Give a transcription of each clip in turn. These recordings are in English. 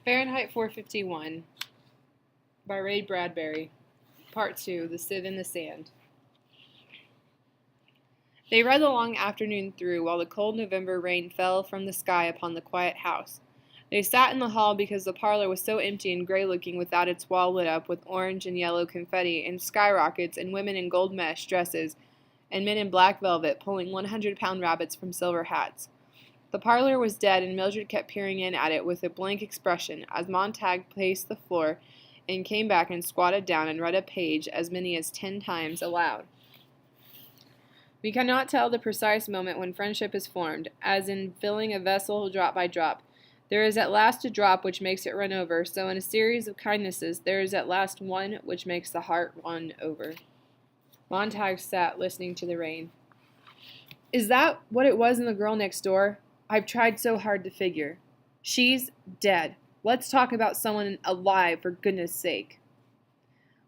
Fahrenheit 451 by Ray Bradbury. Part 2, The Sieve in the Sand. They read the long afternoon through while the cold November rain fell from the sky upon the quiet house. They sat in the hall because the parlor was so empty and gray-looking without its wall lit up with orange and yellow confetti and skyrockets and women in gold mesh dresses and men in black velvet pulling 100-pound rabbits from silver hats. The parlor was dead, and Mildred kept peering in at it with a blank expression as Montag paced the floor and came back and squatted down and read a page as many as 10 times aloud. We cannot tell the precise moment when friendship is formed, as in filling a vessel drop by drop. There is at last a drop which makes it run over, so in a series of kindnesses there is at last one which makes the heart run over. Montag sat listening to the rain. Is that what it was in the girl next door? I've tried so hard to figure. She's dead. Let's talk about someone alive, for goodness sake.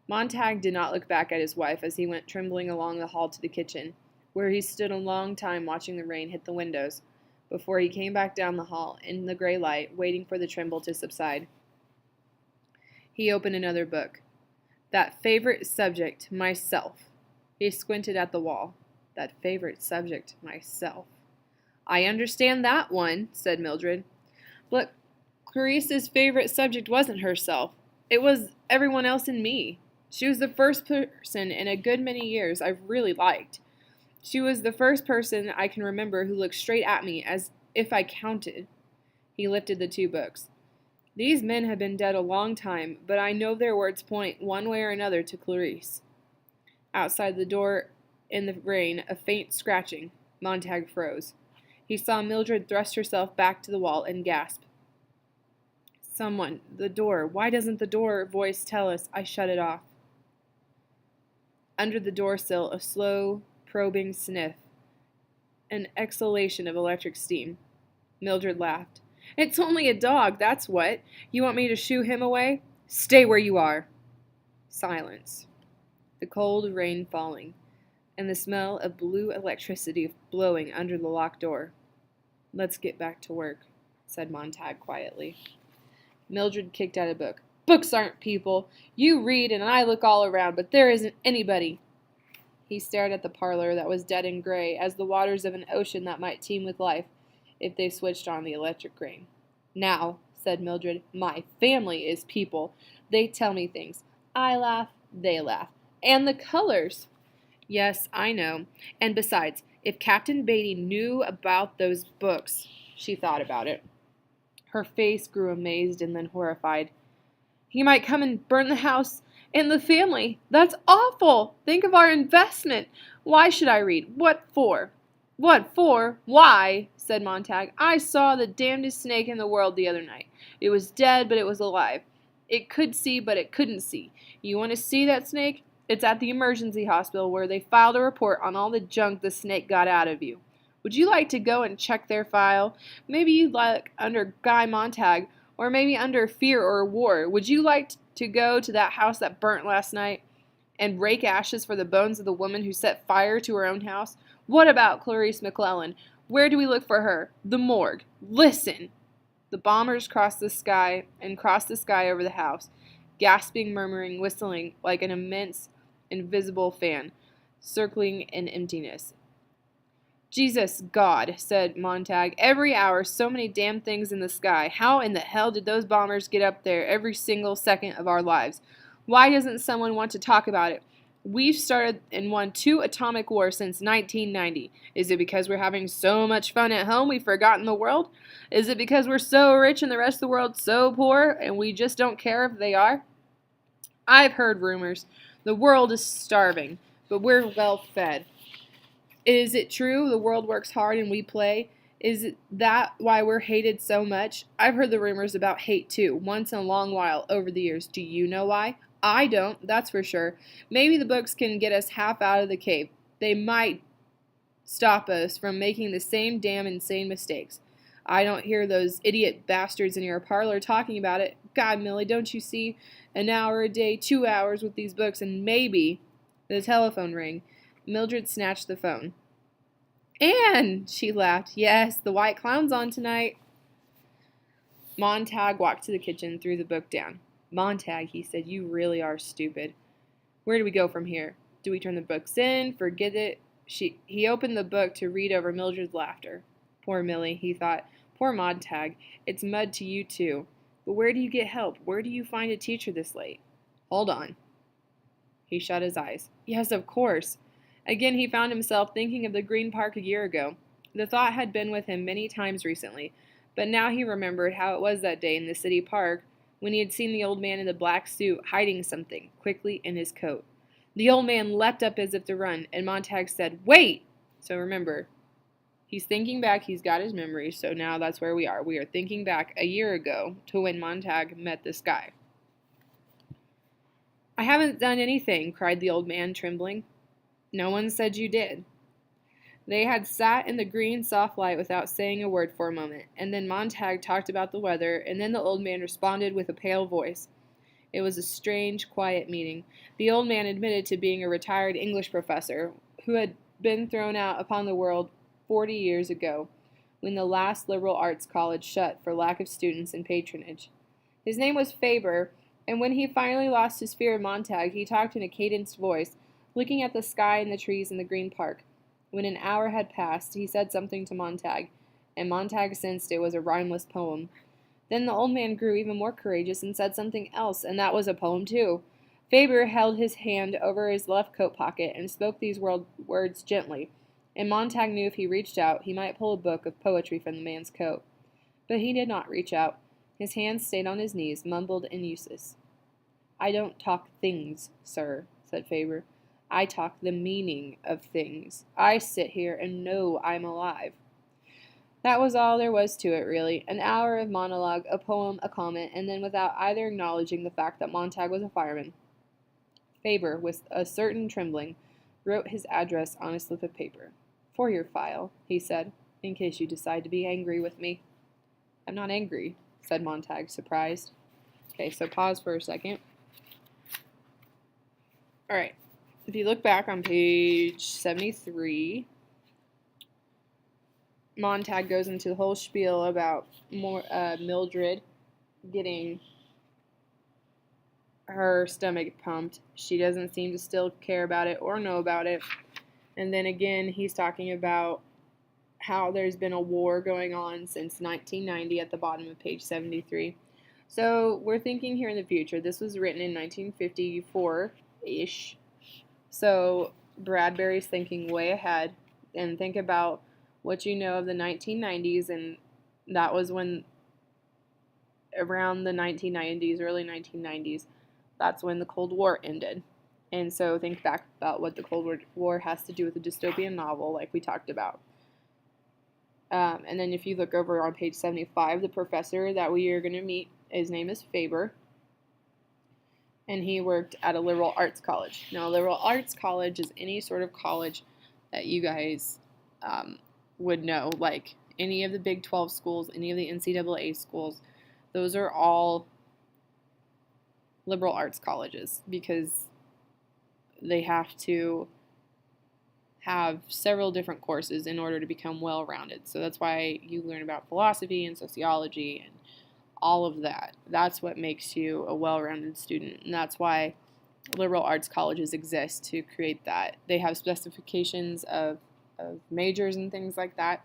Montag did not look back at his wife as he went trembling along the hall to the kitchen, where he stood a long time watching the rain hit the windows, before he came back down the hall in the gray light, waiting for the tremble to subside. He opened another book. That favorite subject, myself. He squinted at the wall. That favorite subject, myself. I understand that one, said Mildred. But Clarice's favorite subject wasn't herself. It was everyone else and me. She was the first person in a good many years I've really liked. She was the first person I can remember who looked straight at me as if I counted. He lifted the 2 books. These men have been dead a long time, but I know their words point one way or another to Clarice. Outside the door in the rain, a faint scratching. Montag froze. He saw Mildred thrust herself back to the wall and gasp. Someone, the door. Why doesn't the door voice tell us I shut it off? Under the door sill, a slow, probing sniff. An exhalation of electric steam. Mildred laughed. It's only a dog, that's what. You want me to shoo him away? Stay where you are. Silence. The cold rain falling, and the smell of blue electricity blowing under the locked door. Let's get back to work, said Montag quietly. Mildred kicked at a book. Books aren't people. You read and I look all around, but there isn't anybody. He stared at the parlor that was dead and gray as the waters of an ocean that might teem with life if they switched on the electric rain. Now, said Mildred, my family is people. They tell me things. I laugh, they laugh. And the colors. Yes, I know. And besides, if Captain Beatty knew about those books, she thought about it. Her face grew amazed and then horrified. He might come and burn the house and the family. That's awful. Think of our investment. Why should I read? What for? What for? Why? Said Montag. I saw the damnedest snake in the world the other night. It was dead, but it was alive. It could see, but it couldn't see. You want to see that snake? It's at the emergency hospital where they filed a report on all the junk the snake got out of you. Would you like to go and check their file? Maybe you'd like under Guy Montag, or maybe under Fear or War. Would you like to go to that house that burnt last night and rake ashes for the bones of the woman who set fire to her own house? What about Clarice McClellan? Where do we look for her? The morgue. Listen! The bombers crossed the sky over the house, gasping, murmuring, whistling like an immense, invisible fan, circling in emptiness. Jesus, God, said Montag, every hour so many damn things in the sky. How in the hell did those bombers get up there every single second of our lives? Why doesn't someone want to talk about it? We've started and won 2 atomic wars since 1990. Is it because we're having so much fun at home we've forgotten the world? Is it because we're so rich and the rest of the world so poor and we just don't care if they are? I've heard rumors. The world is starving, but we're well fed. Is it true the world works hard and we play? Is that why we're hated so much? I've heard the rumors about hate too, once in a long while over the years. Do you know why? I don't, that's for sure. Maybe the books can get us half out of the cave. They might stop us from making the same damn insane mistakes. I don't hear those idiot bastards in your parlor talking about it. God, Millie, don't you see? An hour a day, 2 hours with these books, and maybe... The telephone rang. Mildred snatched the phone. Anne, she laughed. Yes, the white clown's on tonight. Montag walked to the kitchen and threw the book down. Montag, he said, you really are stupid. Where do we go from here? Do we turn the books in? Forget it? He opened the book to read over Mildred's laughter. Poor Millie, he thought. Poor Montag. It's mud to you, too. But where do you get help? Where do you find a teacher this late? Hold on. He shut his eyes. Yes, of course. Again he found himself thinking of the Green Park a year ago. The thought had been with him many times recently, but now he remembered how it was that day in the city park when he had seen the old man in the black suit hiding something quickly in his coat. The old man leapt up as if to run, and Montag said, Wait! So remember, he's thinking back, he's got his memory, so now that's where we are. We are thinking back a year ago to when Montag met this guy. I haven't done anything, cried the old man, trembling. No one said you did. They had sat in the green, soft light without saying a word for a moment, and then Montag talked about the weather, and then the old man responded with a pale voice. It was a strange, quiet meeting. The old man admitted to being a retired English professor who had been thrown out upon the world 40 years ago, when the last liberal arts college shut for lack of students and patronage. His name was Faber, and when he finally lost his fear of Montag, he talked in a cadenced voice, looking at the sky and the trees in the Green Park. When an hour had passed, he said something to Montag, and Montag sensed it was a rhymeless poem. Then the old man grew even more courageous and said something else, and that was a poem too. Faber held his hand over his left coat pocket and spoke these words gently, and Montag knew if he reached out, he might pull a book of poetry from the man's coat. But he did not reach out. His hands stayed on his knees, mumbled in useless. I don't talk things, sir, said Faber. I talk the meaning of things. I sit here and know I'm alive. That was all there was to it, really. An hour of monologue, a poem, a comment, and then without either acknowledging the fact that Montag was a fireman, Faber, with a certain trembling, wrote his address on a slip of paper. For your file, he said, in case you decide to be angry with me. I'm not angry, said Montag, surprised. Okay, so pause for a second. All right. If you look back on page 73, Montag goes into the whole spiel about Mildred getting her stomach pumped. She doesn't seem to still care about it or know about it. And then again, he's talking about how there's been a war going on since 1990 at the bottom of page 73. So we're thinking here in the future. This was written in 1954-ish. So Bradbury's thinking way ahead, and think about what you know of the 1990s, and that was when, around the 1990s, early 1990s, that's when the Cold War ended. And so think back about what the Cold War has to do with a dystopian novel, like we talked about. And then if you look over on page 75, the professor that we are going to meet, his name is Faber, and he worked at a liberal arts college. Now, a liberal arts college is any sort of college that you guys would know, like any of the Big 12 schools, any of the NCAA schools. Those are all liberal arts colleges because they have to have several different courses in order to become well-rounded. So that's why you learn about philosophy and sociology and all of that. That's what makes you a well-rounded student, and that's why liberal arts colleges exist, to create that. They have specifications of majors and things like that.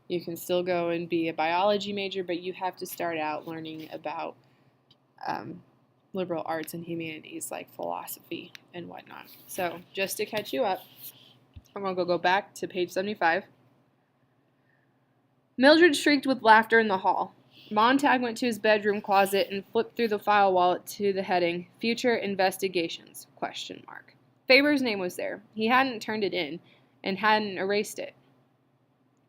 You can still go and be a biology major, but you have to start out learning about liberal arts and humanities like philosophy and whatnot. So just to catch you up, I'm going to go back to page 75. Mildred shrieked with laughter in the hall. Montag went to his bedroom closet and flipped through the file wallet to the heading, Future Investigations, ? Faber's name was there. He hadn't turned it in and hadn't erased it.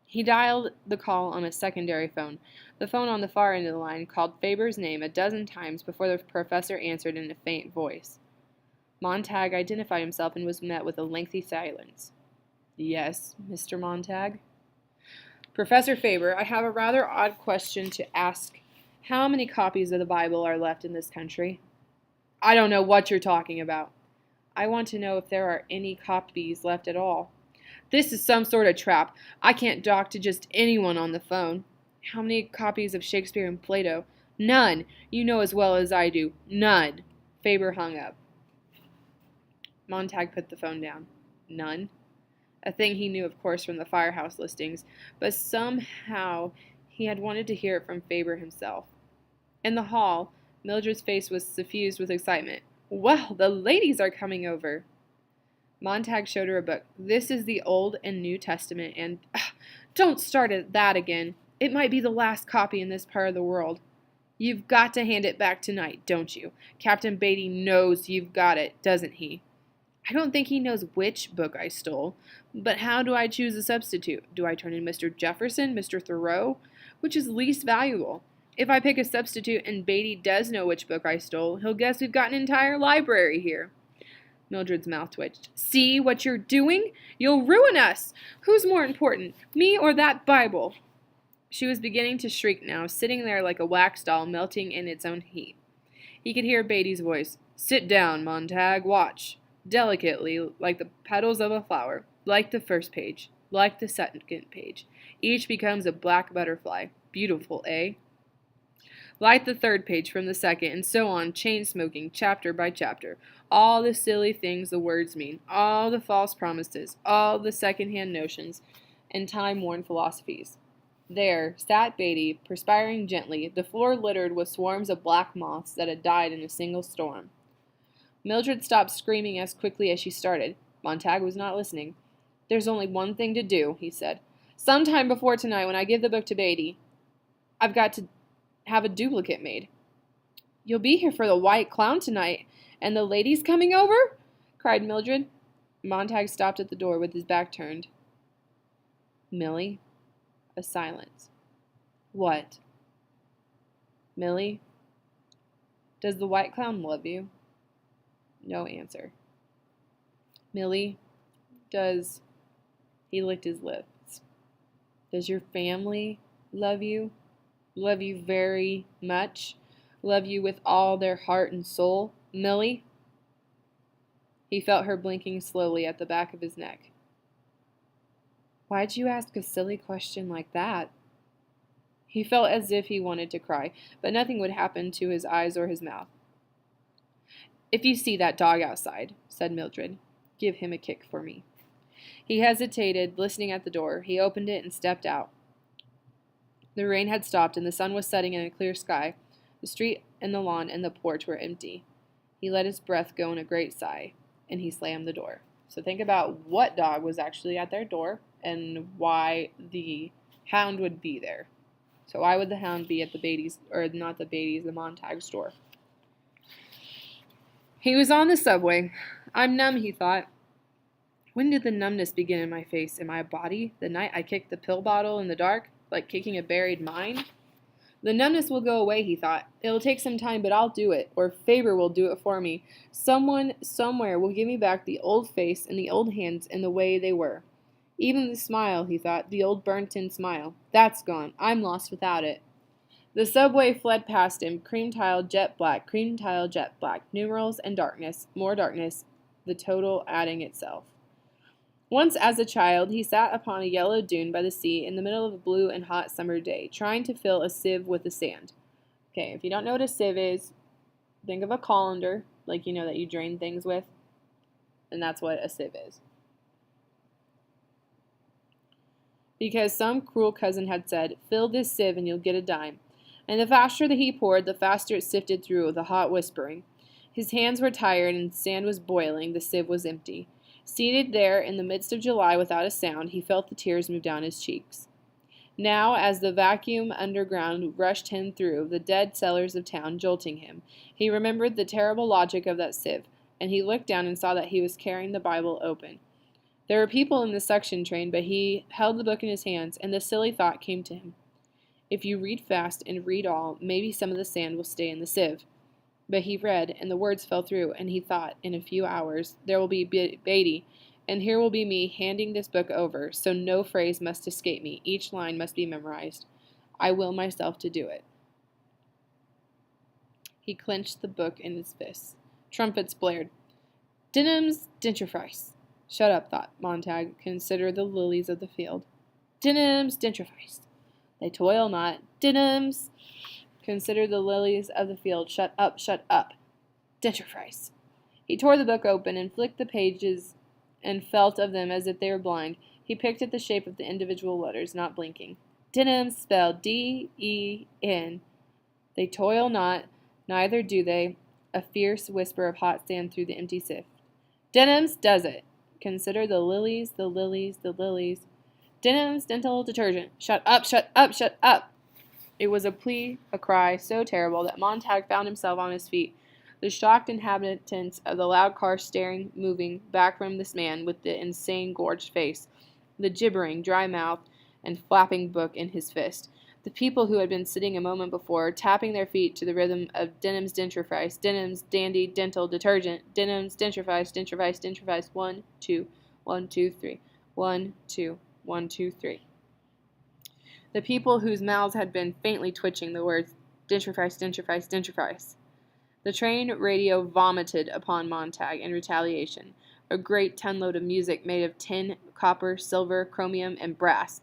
He dialed the call on a secondary phone. The phone on the far end of the line called Faber's name a dozen times before the professor answered in a faint voice. Montag identified himself and was met with a lengthy silence. Yes, Mr. Montag? Professor Faber, I have a rather odd question to ask. How many copies of the Bible are left in this country? I don't know what you're talking about. I want to know if there are any copies left at all. This is some sort of trap. I can't talk to just anyone on the phone. How many copies of Shakespeare and Plato? None. You know as well as I do. None. Faber hung up. Montag put the phone down. None? A thing he knew, of course, from the firehouse listings, but somehow he had wanted to hear it from Faber himself. In the hall, Mildred's face was suffused with excitement. Well, the ladies are coming over. Montag showed her a book. This is the Old and New Testament, and don't start at that again. It might be the last copy in this part of the world. You've got to hand it back tonight, don't you? Captain Beatty knows you've got it, doesn't he? I don't think he knows which book I stole, but how do I choose a substitute? Do I turn in Mr. Jefferson, Mr. Thoreau? Which is least valuable? If I pick a substitute and Beatty does know which book I stole, he'll guess we've got an entire library here. Mildred's mouth twitched. See what you're doing? You'll ruin us! Who's more important, me or that Bible? She was beginning to shriek now, sitting there like a wax doll melting in its own heat. He could hear Beatty's voice. Sit down, Montag, watch. Delicately, like the petals of a flower, like the first page, like the second page. Each becomes a black butterfly. Beautiful, eh? Light the third page from the second, and so on, chain-smoking, chapter by chapter. All the silly things the words mean, all the false promises, all the second-hand notions, and time-worn philosophies. There sat Beatty, perspiring gently, the floor littered with swarms of black moths that had died in a single storm. Mildred stopped screaming as quickly as she started. Montag was not listening. There's only one thing to do, he said. Sometime before tonight, when I give the book to Beatty, I've got to have a duplicate made. You'll be here for the White Clown tonight, and the ladies coming over? Cried Mildred. Montag stopped at the door with his back turned. Millie? A silence. What? Millie? Does the White Clown love you? No answer. Millie, does... He licked his lips. Does your family love you? Love you very much? Love you with all their heart and soul? Millie? He felt her blinking slowly at the back of his neck. Why'd you ask a silly question like that? He felt as if he wanted to cry, but nothing would happen to his eyes or his mouth. If you see that dog outside, said Mildred, give him a kick for me. He hesitated, listening at the door. He opened it and stepped out. The rain had stopped, and the sun was setting in a clear sky. The street and the lawn and the porch were empty. He let his breath go in a great sigh, and he slammed the door. So think about what dog was actually at their door and why the hound would be there. So why would the hound be at the Beatty's, or not the Beatty's, the Montag store? He was on the subway. I'm numb, he thought. When did the numbness begin in my face? In my body? The night I kicked the pill bottle in the dark? Like kicking a buried mine? The numbness will go away, he thought. It'll take some time, but I'll do it. Or Faber will do it for me. Someone, somewhere, will give me back the old face and the old hands and the way they were. Even the smile, he thought, the old burnt-in smile. That's gone. I'm lost without it. The subway fled past him, cream-tiled jet black, cream-tiled jet black, numerals and darkness, more darkness, the total adding itself. Once as a child, he sat upon a yellow dune by the sea in the middle of a blue and hot summer day, trying to fill a sieve with the sand. Okay, if you don't know what a sieve is, think of a colander, like you know that you drain things with, and that's what a sieve is. Because some cruel cousin had said, fill this sieve and you'll get a dime. And the faster that he poured, the faster it sifted through the hot whispering. His hands were tired and sand was boiling, the sieve was empty. Seated there in the midst of July without a sound, he felt the tears move down his cheeks. Now, as the vacuum underground rushed him through the dead cellars of town, jolting him, he remembered the terrible logic of that sieve, and he looked down and saw that he was carrying the Bible open. There were people in the suction train, but he held the book in his hands, and the silly thought came to him. If you read fast and read all, maybe some of the sand will stay in the sieve. But he read, and the words fell through, and he thought, in a few hours, there will be Beatty, and here will be me handing this book over, so no phrase must escape me. Each line must be memorized. I will myself to do it. He clenched the book in his fists. Trumpets blared. Denham's dentifrice. Shut up, thought Montag. Consider the lilies of the field. Denham's dentifrice. They toil not. Denham's. Consider the lilies of the field. Shut up, shut up. Dentifrice. He tore the book open and flicked the pages and felt of them as if they were blind. He picked at the shape of the individual letters, not blinking. Denims spelled D-E-N. They toil not, neither do they. A fierce whisper of hot sand through the empty sift. Denims does it. Consider the lilies, the lilies, the lilies. Denim's dental detergent. Shut up, shut up, shut up. It was a plea, a cry, so terrible that Montag found himself on his feet. The shocked inhabitants of the loud car staring, moving, back from this man with the insane, gorged face, the gibbering, dry mouth, and flapping book in his fist. The people who had been sitting a moment before, tapping their feet to the rhythm of Denim's dentifrice, Denim's dandy dental detergent, Denim's dentifrice, dentifrice, dentifrice, 1, 2, 1, 2, 3, 1, 2, 1, 2, 3. The people whose mouths had been faintly twitching the words dentifrice, dentifrice, dentifrice. The train radio vomited upon Montag in retaliation, a great ton-load of music made of tin, copper, silver, chromium, and brass.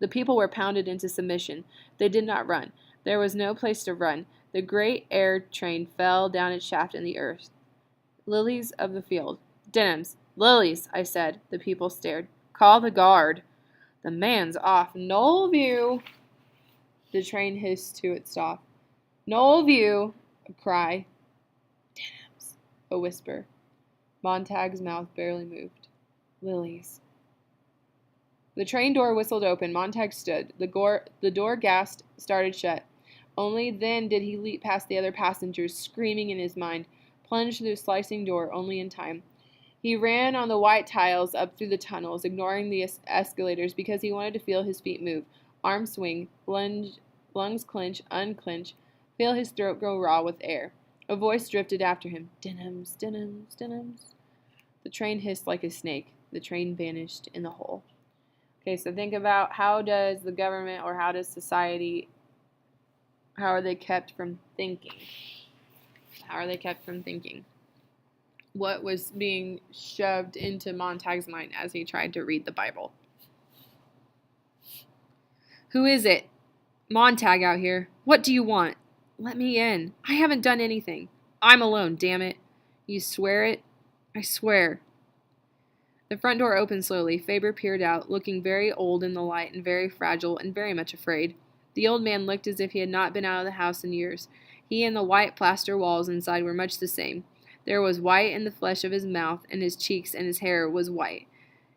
The people were pounded into submission. They did not run. There was no place to run. The great air train fell down its shaft in the earth. Lilies of the field. Denims. Lilies, I said. The people stared. Call the guard. The man's off. Knoll View. The train hissed to its stop. Knoll View. A cry. Denims. A whisper. Montag's mouth barely moved. Lilies. The train door whistled open. Montag stood. The door gasped, started shut. Only then did he leap past the other passengers, screaming in his mind, plunged through the slicing door only in time. He ran on the white tiles up through the tunnels, ignoring the escalators because he wanted to feel his feet move, arms swing, lungs clench, unclench, feel his throat grow raw with air. A voice drifted after him. Denims, denims, denims. The train hissed like a snake. The train vanished in the hole. Okay, so think about how does the government or how does society, how are they kept from thinking? How are they kept from thinking? What was being shoved into Montag's mind as he tried to read the Bible? Who is it? Montag out here. What do you want? Let me in. I haven't done anything. I'm alone, damn it. You swear it? I swear. The front door opened slowly. Faber peered out, looking very old in the light and very fragile and very much afraid. The old man looked as if he had not been out of the house in years. He and the white plaster walls inside were much the same. There was white in the flesh of his mouth, and his cheeks and his hair was white,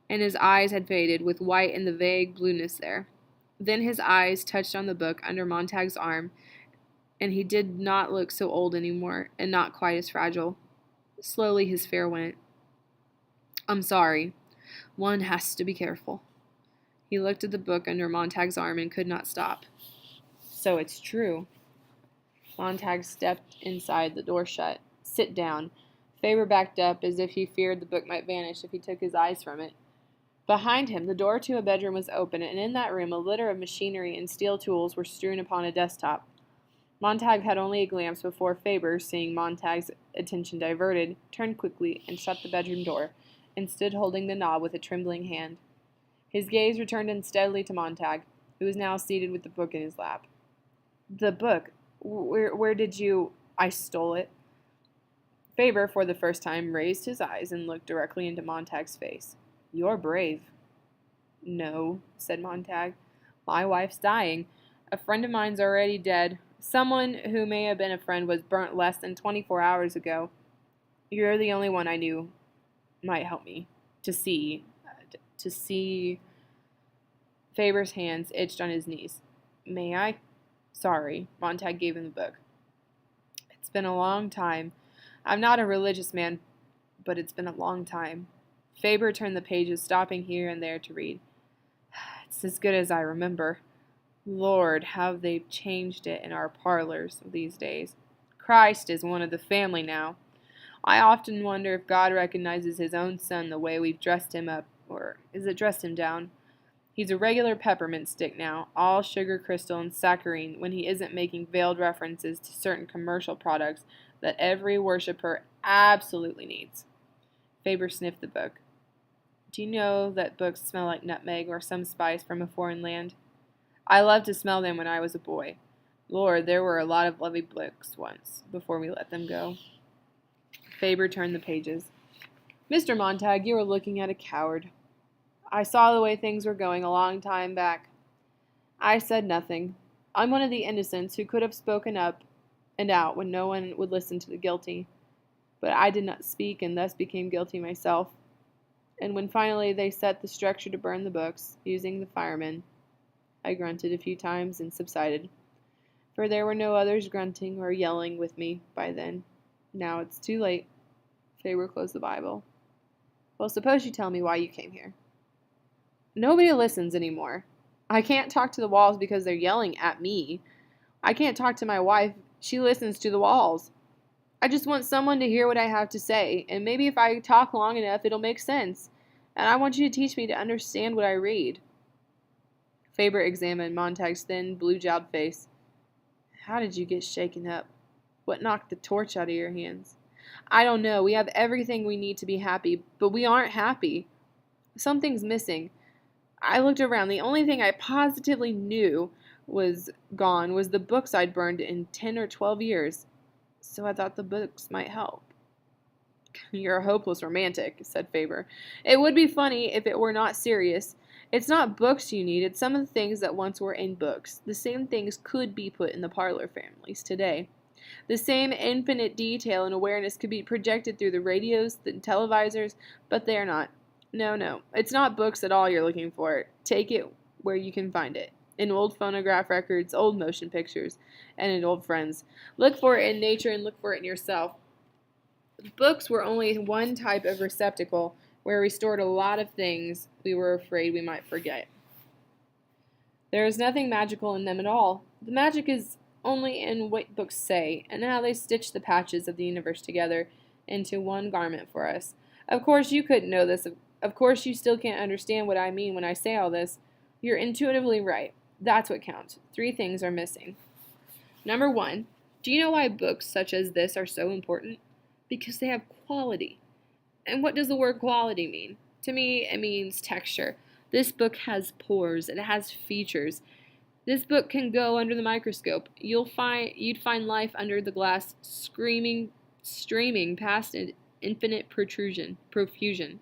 and his eyes had faded, with white in the vague blueness there. Then his eyes touched on the book under Montag's arm, and he did not look so old anymore, and not quite as fragile. Slowly his fear went. I'm sorry. One has to be careful. He looked at the book under Montag's arm and could not stop. So it's true. Montag stepped inside, the door shut. Sit down. Faber backed up as if he feared the book might vanish if he took his eyes from it. Behind him, the door to a bedroom was open, and in that room a litter of machinery and steel tools were strewn upon a desktop. Montag had only a glance before Faber, seeing Montag's attention diverted, turned quickly and shut the bedroom door, and stood holding the knob with a trembling hand. His gaze returned unsteadily to Montag, who was now seated with the book in his lap. The book? Where did you... I stole it. Faber, for the first time, raised his eyes and looked directly into Montag's face. You're brave. No, said Montag. My wife's dying. A friend of mine's already dead. Someone who may have been a friend was burnt less than 24 hours ago. You're the only one I knew might help me to see. Faber's hands itched on his knees. May I? Sorry. Montag gave him the book. It's been a long time. I'm not a religious man, but it's been a long time. Faber turned the pages, stopping here and there to read. It's as good as I remember. Lord, how they've changed it in our parlors these days. Christ is one of the family now. I often wonder if God recognizes his own son the way we've dressed him up, or is it dressed him down? He's a regular peppermint stick now, all sugar crystal and saccharine, when he isn't making veiled references to certain commercial products that every worshiper absolutely needs. Faber sniffed the book. Do you know that books smell like nutmeg or some spice from a foreign land? I loved to smell them when I was a boy. Lord, there were a lot of lovely books once, before we let them go. Faber turned the pages. Mr. Montag, you are looking at a coward. I saw the way things were going a long time back. I said nothing. I'm one of the innocents who could have spoken up and out when no one would listen to the guilty. But I did not speak and thus became guilty myself. And when finally they set the structure to burn the books, using the firemen, I grunted a few times and subsided. For there were no others grunting or yelling with me by then. Now it's too late. Faber closed the Bible. Well, suppose you tell me why you came here. Nobody listens anymore. I can't talk to the walls because they're yelling at me. I can't talk to my wife. She listens to the walls. I just want someone to hear what I have to say, and maybe if I talk long enough, it'll make sense. And I want you to teach me to understand what I read. Faber examined Montag's thin, blue-jowled face. How did you get shaken up? What knocked the torch out of your hands? I don't know. We have everything we need to be happy, but we aren't happy. Something's missing. I looked around. The only thing I positively knew was gone was the books I'd burned in 10 or 12 years. So I thought the books might help. You're a hopeless romantic, said Faber. It would be funny if it were not serious. It's not books you need, it's some of the things that once were in books. The same things could be put in the parlor families today. The same infinite detail and awareness could be projected through the radios, the televisors, but they are not. No, it's not books at all you're looking for. Take it where you can find it. In old phonograph records, old motion pictures, and in old friends. Look for it in nature and look for it in yourself. Books were only one type of receptacle where we stored a lot of things we were afraid we might forget. There is nothing magical in them at all. The magic is only in what books say, and how they stitch the patches of the universe together into one garment for us. Of course you couldn't know this. Of course you still can't understand what I mean when I say all this. You're intuitively right. That's what counts. 3 things are missing. Number 1, do you know why books such as this are so important? Because they have quality. And what does the word quality mean? To me, it means texture. This book has pores. It has features. This book can go under the microscope. You'd find life under the glass streaming past an infinite profusion.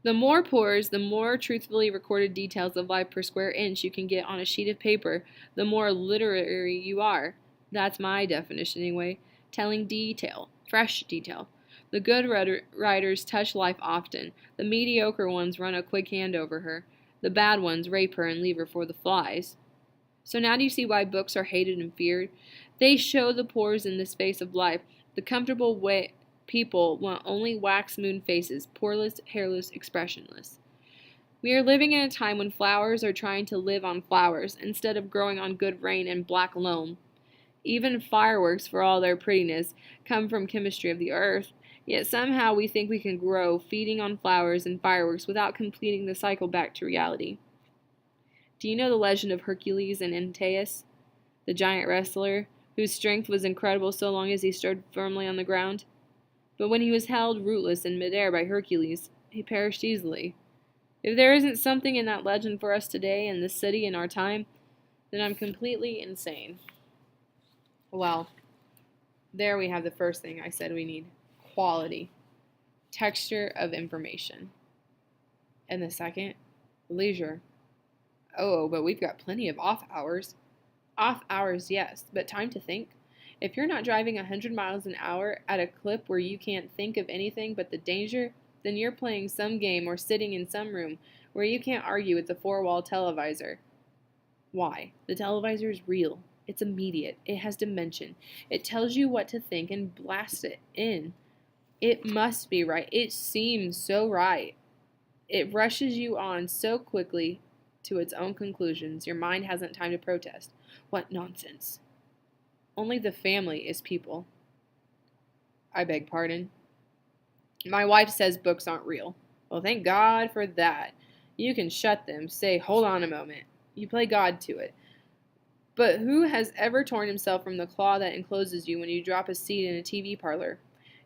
The more pores, the more truthfully recorded details of life per square inch you can get on a sheet of paper, the more literary you are. That's my definition anyway. Telling detail, fresh detail. The good writers touch life often. The mediocre ones run a quick hand over her. The bad ones rape her and leave her for the flies. So now do you see why books are hated and feared? They show the pores in this face of life. The comfortable way people want only wax-moon faces, poreless, hairless, expressionless. We are living in a time when flowers are trying to live on flowers instead of growing on good rain and black loam. Even fireworks, for all their prettiness, come from chemistry of the earth. Yet somehow we think we can grow, feeding on flowers and fireworks without completing the cycle back to reality. Do you know the legend of Hercules and Antaeus, the giant wrestler, whose strength was incredible so long as he stood firmly on the ground? But when he was held rootless in midair by Hercules, he perished easily. If there isn't something in that legend for us today in this city in our time, then I'm completely insane. Well, there we have the first thing I said we need. Quality. Texture of information. And the second, leisure. Oh, but we've got plenty of off hours. Off hours, yes, but time to think? If you're not driving 100 miles an hour at a clip where you can't think of anything but the danger, then you're playing some game or sitting in some room where you can't argue with the 4-wall televisor. Why? The televisor is real. It's immediate. It has dimension. It tells you what to think and blasts it in. It must be right. It seems so right. It rushes you on so quickly to its own conclusions, your mind hasn't time to protest. What nonsense. Only the family is people. I beg pardon. My wife says books aren't real. Well, thank God for that. You can shut them. Say, hold on a moment. You play God to it. But who has ever torn himself from the claw that encloses you when you drop a seed in a TV parlor?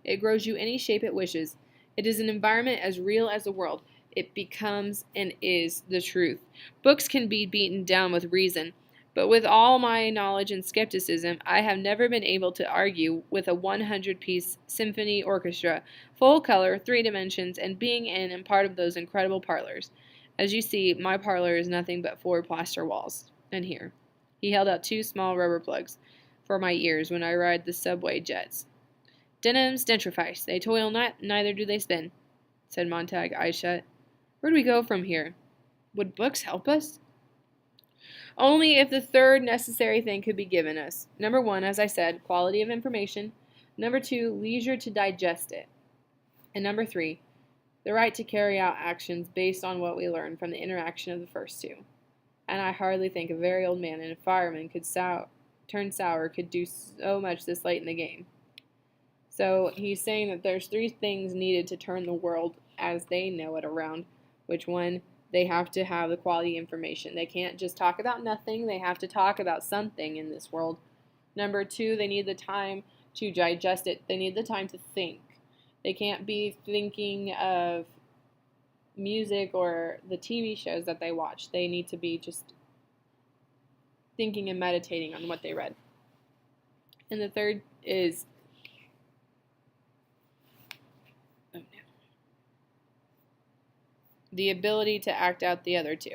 It grows you any shape it wishes. It is an environment as real as the world. It becomes and is the truth. Books can be beaten down with reason. But with all my knowledge and skepticism, I have never been able to argue with a 100-piece symphony orchestra, full color, 3 dimensions, and being in and part of those incredible parlors. As you see, my parlor is nothing but 4 plaster walls. And here. He held out 2 small rubber plugs for my ears when I ride the subway jets. Denim's dentrifice. They toil not, neither do they spin, said Montag, eyes shut. Where do we go from here? Would books help us? Only if the third necessary thing could be given us. Number 1, as I said, quality of information. Number 2, leisure to digest it. And number 3, the right to carry out actions based on what we learn from the interaction of the first 2. And I hardly think a very old man and a fireman could turn sour could do so much this late in the game. So he's saying that there's 3 things needed to turn the world as they know it around. Which one? They have to have the quality information. They can't just talk about nothing. They have to talk about something in this world. Number 2, they need the time to digest it. They need the time to think. They can't be thinking of music or the TV shows that they watch. They need to be just thinking and meditating on what they read. And the third is the ability to act out the other 2.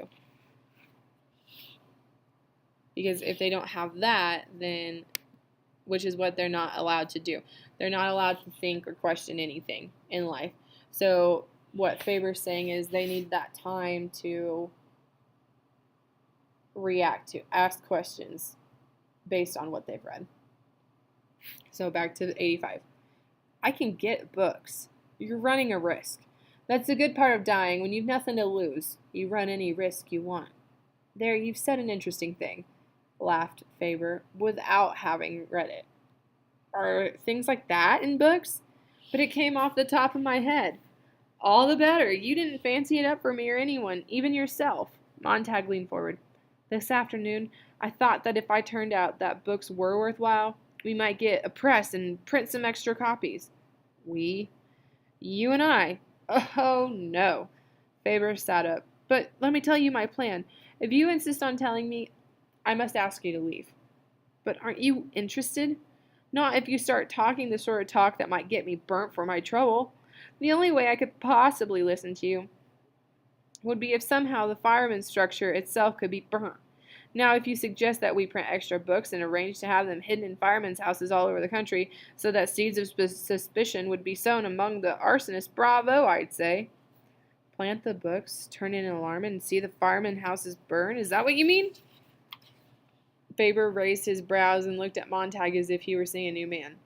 Because if they don't have that, then, which is what they're not allowed to do. They're not allowed to think or question anything in life. So what Faber's saying is they need that time to react, to ask questions based on what they've read. So back to 85. I can get books. You're running a risk. That's the good part of dying. When you've nothing to lose, you run any risk you want. There, you've said an interesting thing, laughed Faber, without having read it. Are things like that in books? But it came off the top of my head. All the better. You didn't fancy it up for me or anyone, even yourself. Montag leaned forward. This afternoon, I thought that if I turned out that books were worthwhile, we might get a press and print some extra copies. We? You and I. Oh, no. Faber sat up. But let me tell you my plan. If you insist on telling me, I must ask you to leave. But aren't you interested? Not if you start talking the sort of talk that might get me burnt for my trouble. The only way I could possibly listen to you would be if somehow the fireman's structure itself could be burnt. Now, if you suggest that we print extra books and arrange to have them hidden in firemen's houses all over the country so that seeds of suspicion would be sown among the arsonists, bravo, I'd say. Plant the books, turn in an alarm, and see the firemen's houses burn? Is that what you mean? Faber raised his brows and looked at Montag as if he were seeing a new man.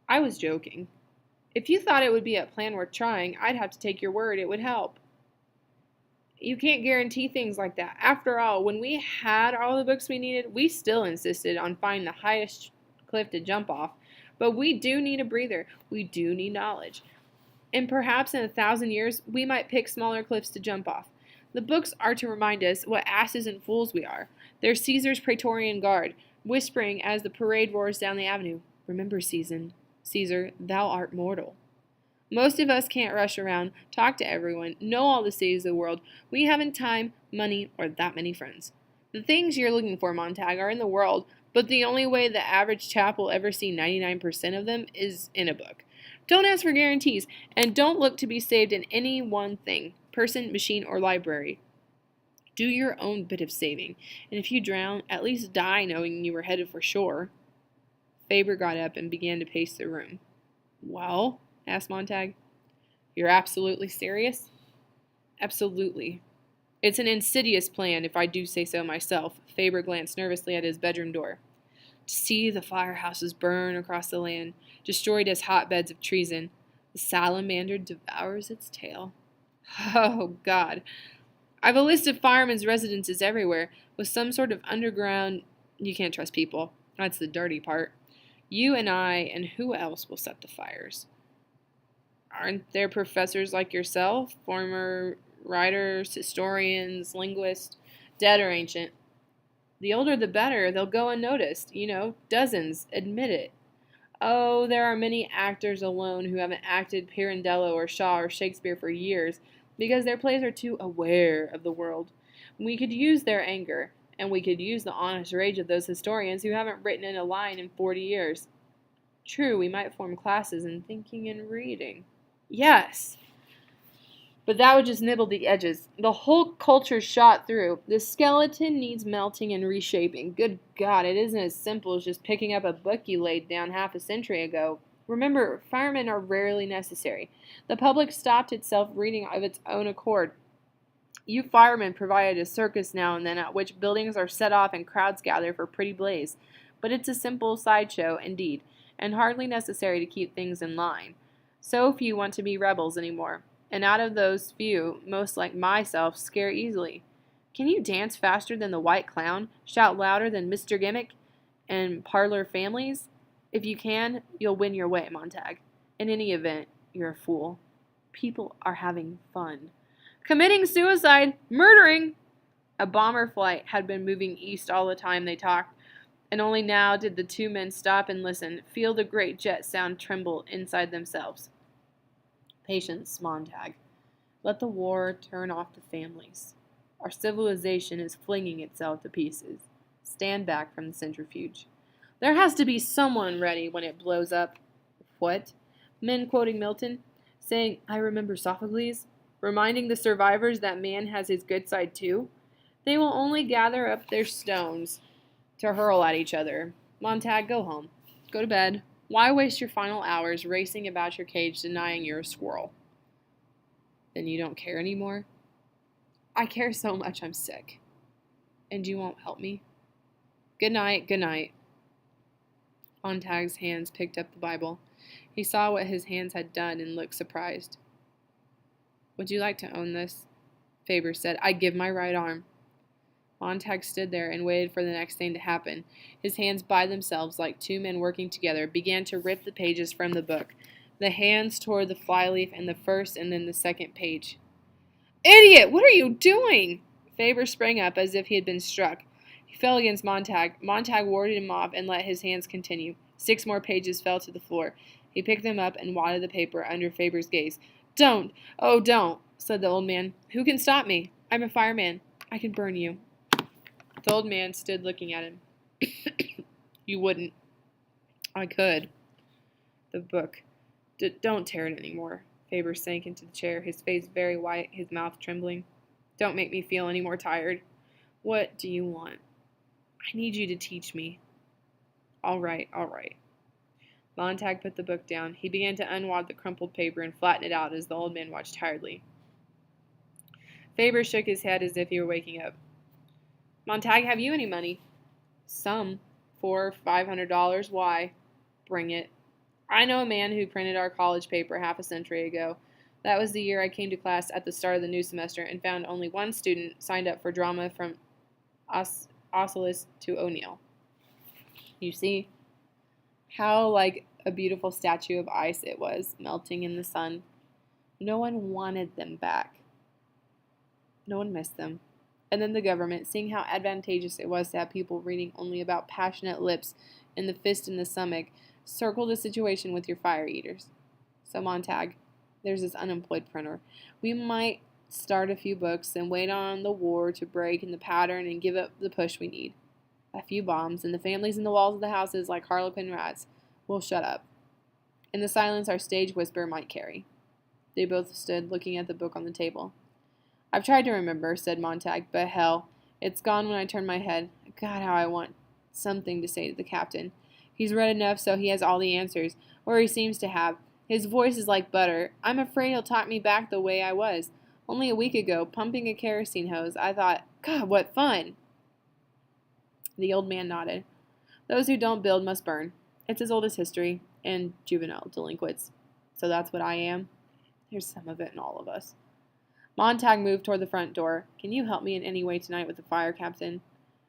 I was joking. If you thought it would be a plan worth trying, I'd have to take your word it would help. You can't guarantee things like that. After all, when we had all the books we needed, we still insisted on finding the highest cliff to jump off. But we do need a breather. We do need knowledge. And perhaps in 1,000 years, we might pick smaller cliffs to jump off. The books are to remind us what asses and fools we are. They're Caesar's Praetorian Guard, whispering as the parade roars down the avenue. Remember, Caesar, thou art mortal. Most of us can't rush around, talk to everyone, know all the cities of the world. We haven't time, money, or that many friends. The things you're looking for, Montag, are in the world, but the only way the average chap will ever see 99% of them is in a book. Don't ask for guarantees, and don't look to be saved in any one thing, person, machine, or library. Do your own bit of saving, and if you drown, at least die knowing you were headed for shore. Faber got up and began to pace the room. Well? Asked Montag. You're absolutely serious? Absolutely. It's an insidious plan, if I do say so myself. Faber glanced nervously at his bedroom door. To see the firehouses burn across the land, destroyed as hotbeds of treason. The salamander devours its tail. Oh, God. I've a list of firemen's residences everywhere, with some sort of underground... You can't trust people. That's the dirty part. You and I, and who else will set the fires? Aren't there professors like yourself, former writers, historians, linguists, dead or ancient? The older the better, they'll go unnoticed. Dozens, admit it. Oh, there are many actors alone who haven't acted Pirandello or Shaw or Shakespeare for years because their plays are too aware of the world. We could use their anger And we could use the honest rage of those historians who haven't written in a line in 40 years. True, we might form classes in thinking and reading. Yes, but that would just nibble the edges. The whole culture's shot through. The skeleton needs melting and reshaping. Good God, it isn't as simple as just picking up a book you laid down half a century ago. Remember, firemen are rarely necessary. The public stopped itself reading of its own accord. You firemen provided a circus now and then at which buildings are set off and crowds gather for pretty blaze. But it's a simple sideshow, indeed, and hardly necessary to keep things in line. So few want to be rebels anymore. And out of those few, most like myself, scare easily. Can you dance faster than the White Clown, shout louder than Mr. Gimmick, and parlor families? If you can, you'll win your way, Montag. In any event, you're a fool. People are having fun. Committing suicide, murdering! A bomber flight had been moving east all the time they talked, and only now did the two men stop and listen, feel the great jet sound tremble inside themselves. Patience, Montag. Let the war turn off the families. Our civilization is flinging itself to pieces. Stand back from the centrifuge. There has to be someone ready when it blows up. What? Men quoting Milton, saying, I remember Sophocles, reminding the survivors that man has his good side too? They will only gather up their stones to hurl at each other. Montag, go home. Go to bed. Why waste your final hours racing about your cage denying you're a squirrel? Then you don't care anymore? I care so much I'm sick. And you won't help me? Good night, good night. Montag's hands picked up the Bible. He saw what his hands had done and looked surprised. Would you like to own this? Faber said, I'd give my right arm. Montag stood there and waited for the next thing to happen. His hands by themselves, like two men working together, began to rip the pages from the book. The hands tore the flyleaf and the first and then the second page. Idiot! What are you doing? Faber sprang up as if he had been struck. He fell against Montag. Montag warded him off and let his hands continue. 6 more pages fell to the floor. He picked them up and wadded the paper under Faber's gaze. Don't! Oh, don't! Said the old man. Who can stop me? I'm a fireman. I can burn you. The old man stood looking at him. You wouldn't. I could. The book. Don't tear it anymore. Faber sank into the chair, his face very white, his mouth trembling. Don't make me feel any more tired. What do you want? I need you to teach me. All right, all right. Montag put the book down. He began to unwad the crumpled paper and flatten it out as the old man watched tiredly. Faber shook his head as if he were waking up. Montag, have you any money? Some. $400-500. Why? Bring it. I know a man who printed our college paper half a century ago. That was the year I came to class at the start of the new semester and found only one student signed up for drama from Ocelus to O'Neill. You see how like a beautiful statue of ice it was, melting in the sun. No one wanted them back. No one missed them. And then the government, seeing how advantageous it was to have people reading only about passionate lips and the fist in the stomach, circled the situation with your fire eaters. So Montag, there's this unemployed printer. We might start a few books and wait on the war to break in the pattern and give up the push we need. A few bombs, and the families in the walls of the houses, like harlequin rats, will shut up. In the silence our stage whisper might carry. They both stood looking at the book on the table. I've tried to remember, said Montag, but hell, it's gone when I turn my head. God, how I want something to say to the captain. He's read enough so he has all the answers, or he seems to have. His voice is like butter. I'm afraid he'll talk me back the way I was. Only a week ago, pumping a kerosene hose, I thought, God, what fun! The old man nodded. Those who don't build must burn. It's as old as history, and juvenile delinquents. So that's what I am? There's some of it in all of us. Montag moved toward the front door. Can you help me in any way tonight with the fire, Captain?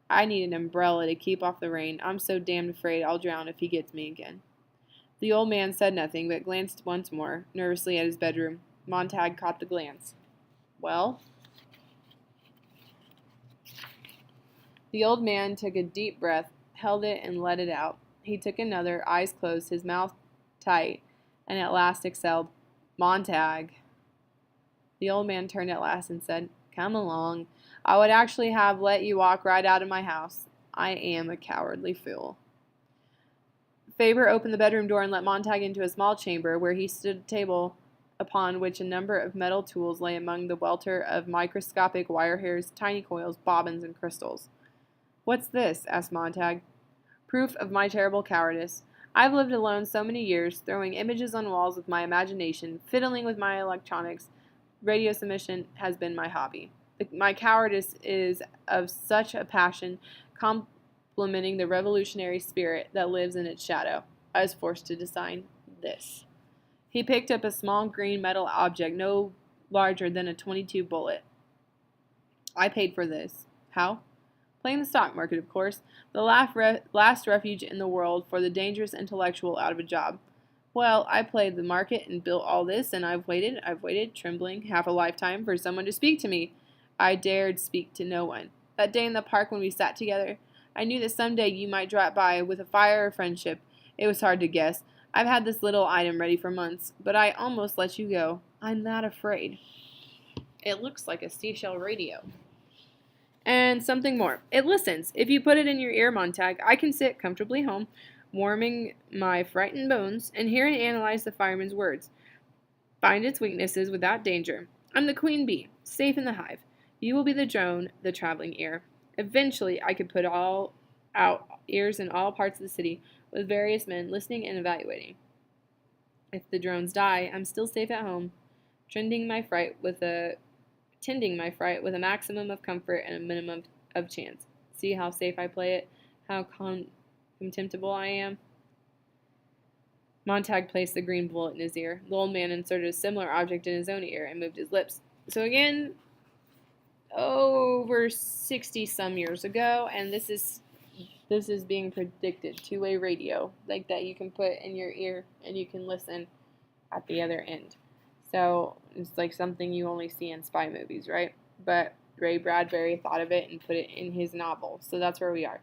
I need an umbrella to keep off the rain. I'm so damned afraid I'll drown if he gets me again. The old man said nothing, but glanced once more, nervously at his bedroom. Montag caught the glance. Well? The old man took a deep breath, held it, and let it out. He took another, eyes closed, his mouth tight, and at last exhaled, Montag. The old man turned at last and said, Come along. I would actually have let you walk right out of my house. I am a cowardly fool. Faber opened the bedroom door and let Montag into a small chamber where he stood at a table upon which a number of metal tools lay among the welter of microscopic wire hairs, tiny coils, bobbins, and crystals. "What's this?" asked Montag. "Proof of my terrible cowardice. I've lived alone so many years, throwing images on walls with my imagination, fiddling with my electronics. Radio submission has been my hobby. My cowardice is of such a passion, complementing the revolutionary spirit that lives in its shadow. I was forced to design this." He picked up a small green metal object no larger than a .22 bullet. "I paid for this." "How?" "Playing the stock market, of course. The last refuge in the world for the dangerous intellectual out of a job. Well, I played the market and built all this, and I've waited, trembling, half a lifetime for someone to speak to me. I dared speak to no one. That day in the park when we sat together, I knew that someday you might drop by with a fire of friendship. It was hard to guess. I've had this little item ready for months, but I almost let you go. I'm not afraid." It looks like a seashell radio. And something more. It listens. If you put it in your ear, Montag, I can sit comfortably home, warming my frightened bones, and hear and analyze the fireman's words. Find its weaknesses without danger. I'm the queen bee, safe in the hive. You will be the drone, the traveling ear. Eventually, I could put all out ears in all parts of the city, with various men listening and evaluating. If the drones die, I'm still safe at home, tending my fright with a maximum of comfort and a minimum of chance. See how safe I play it? How contemptible I am? Montag placed the green bullet in his ear. The old man inserted a similar object in his own ear and moved his lips. So again, over 60-some years ago, and this is being predicted. Two-way radio, like that you can put in your ear and you can listen at the other end. So it's like something you only see in spy movies, right? But Ray Bradbury thought of it and put it in his novel. So that's where we are.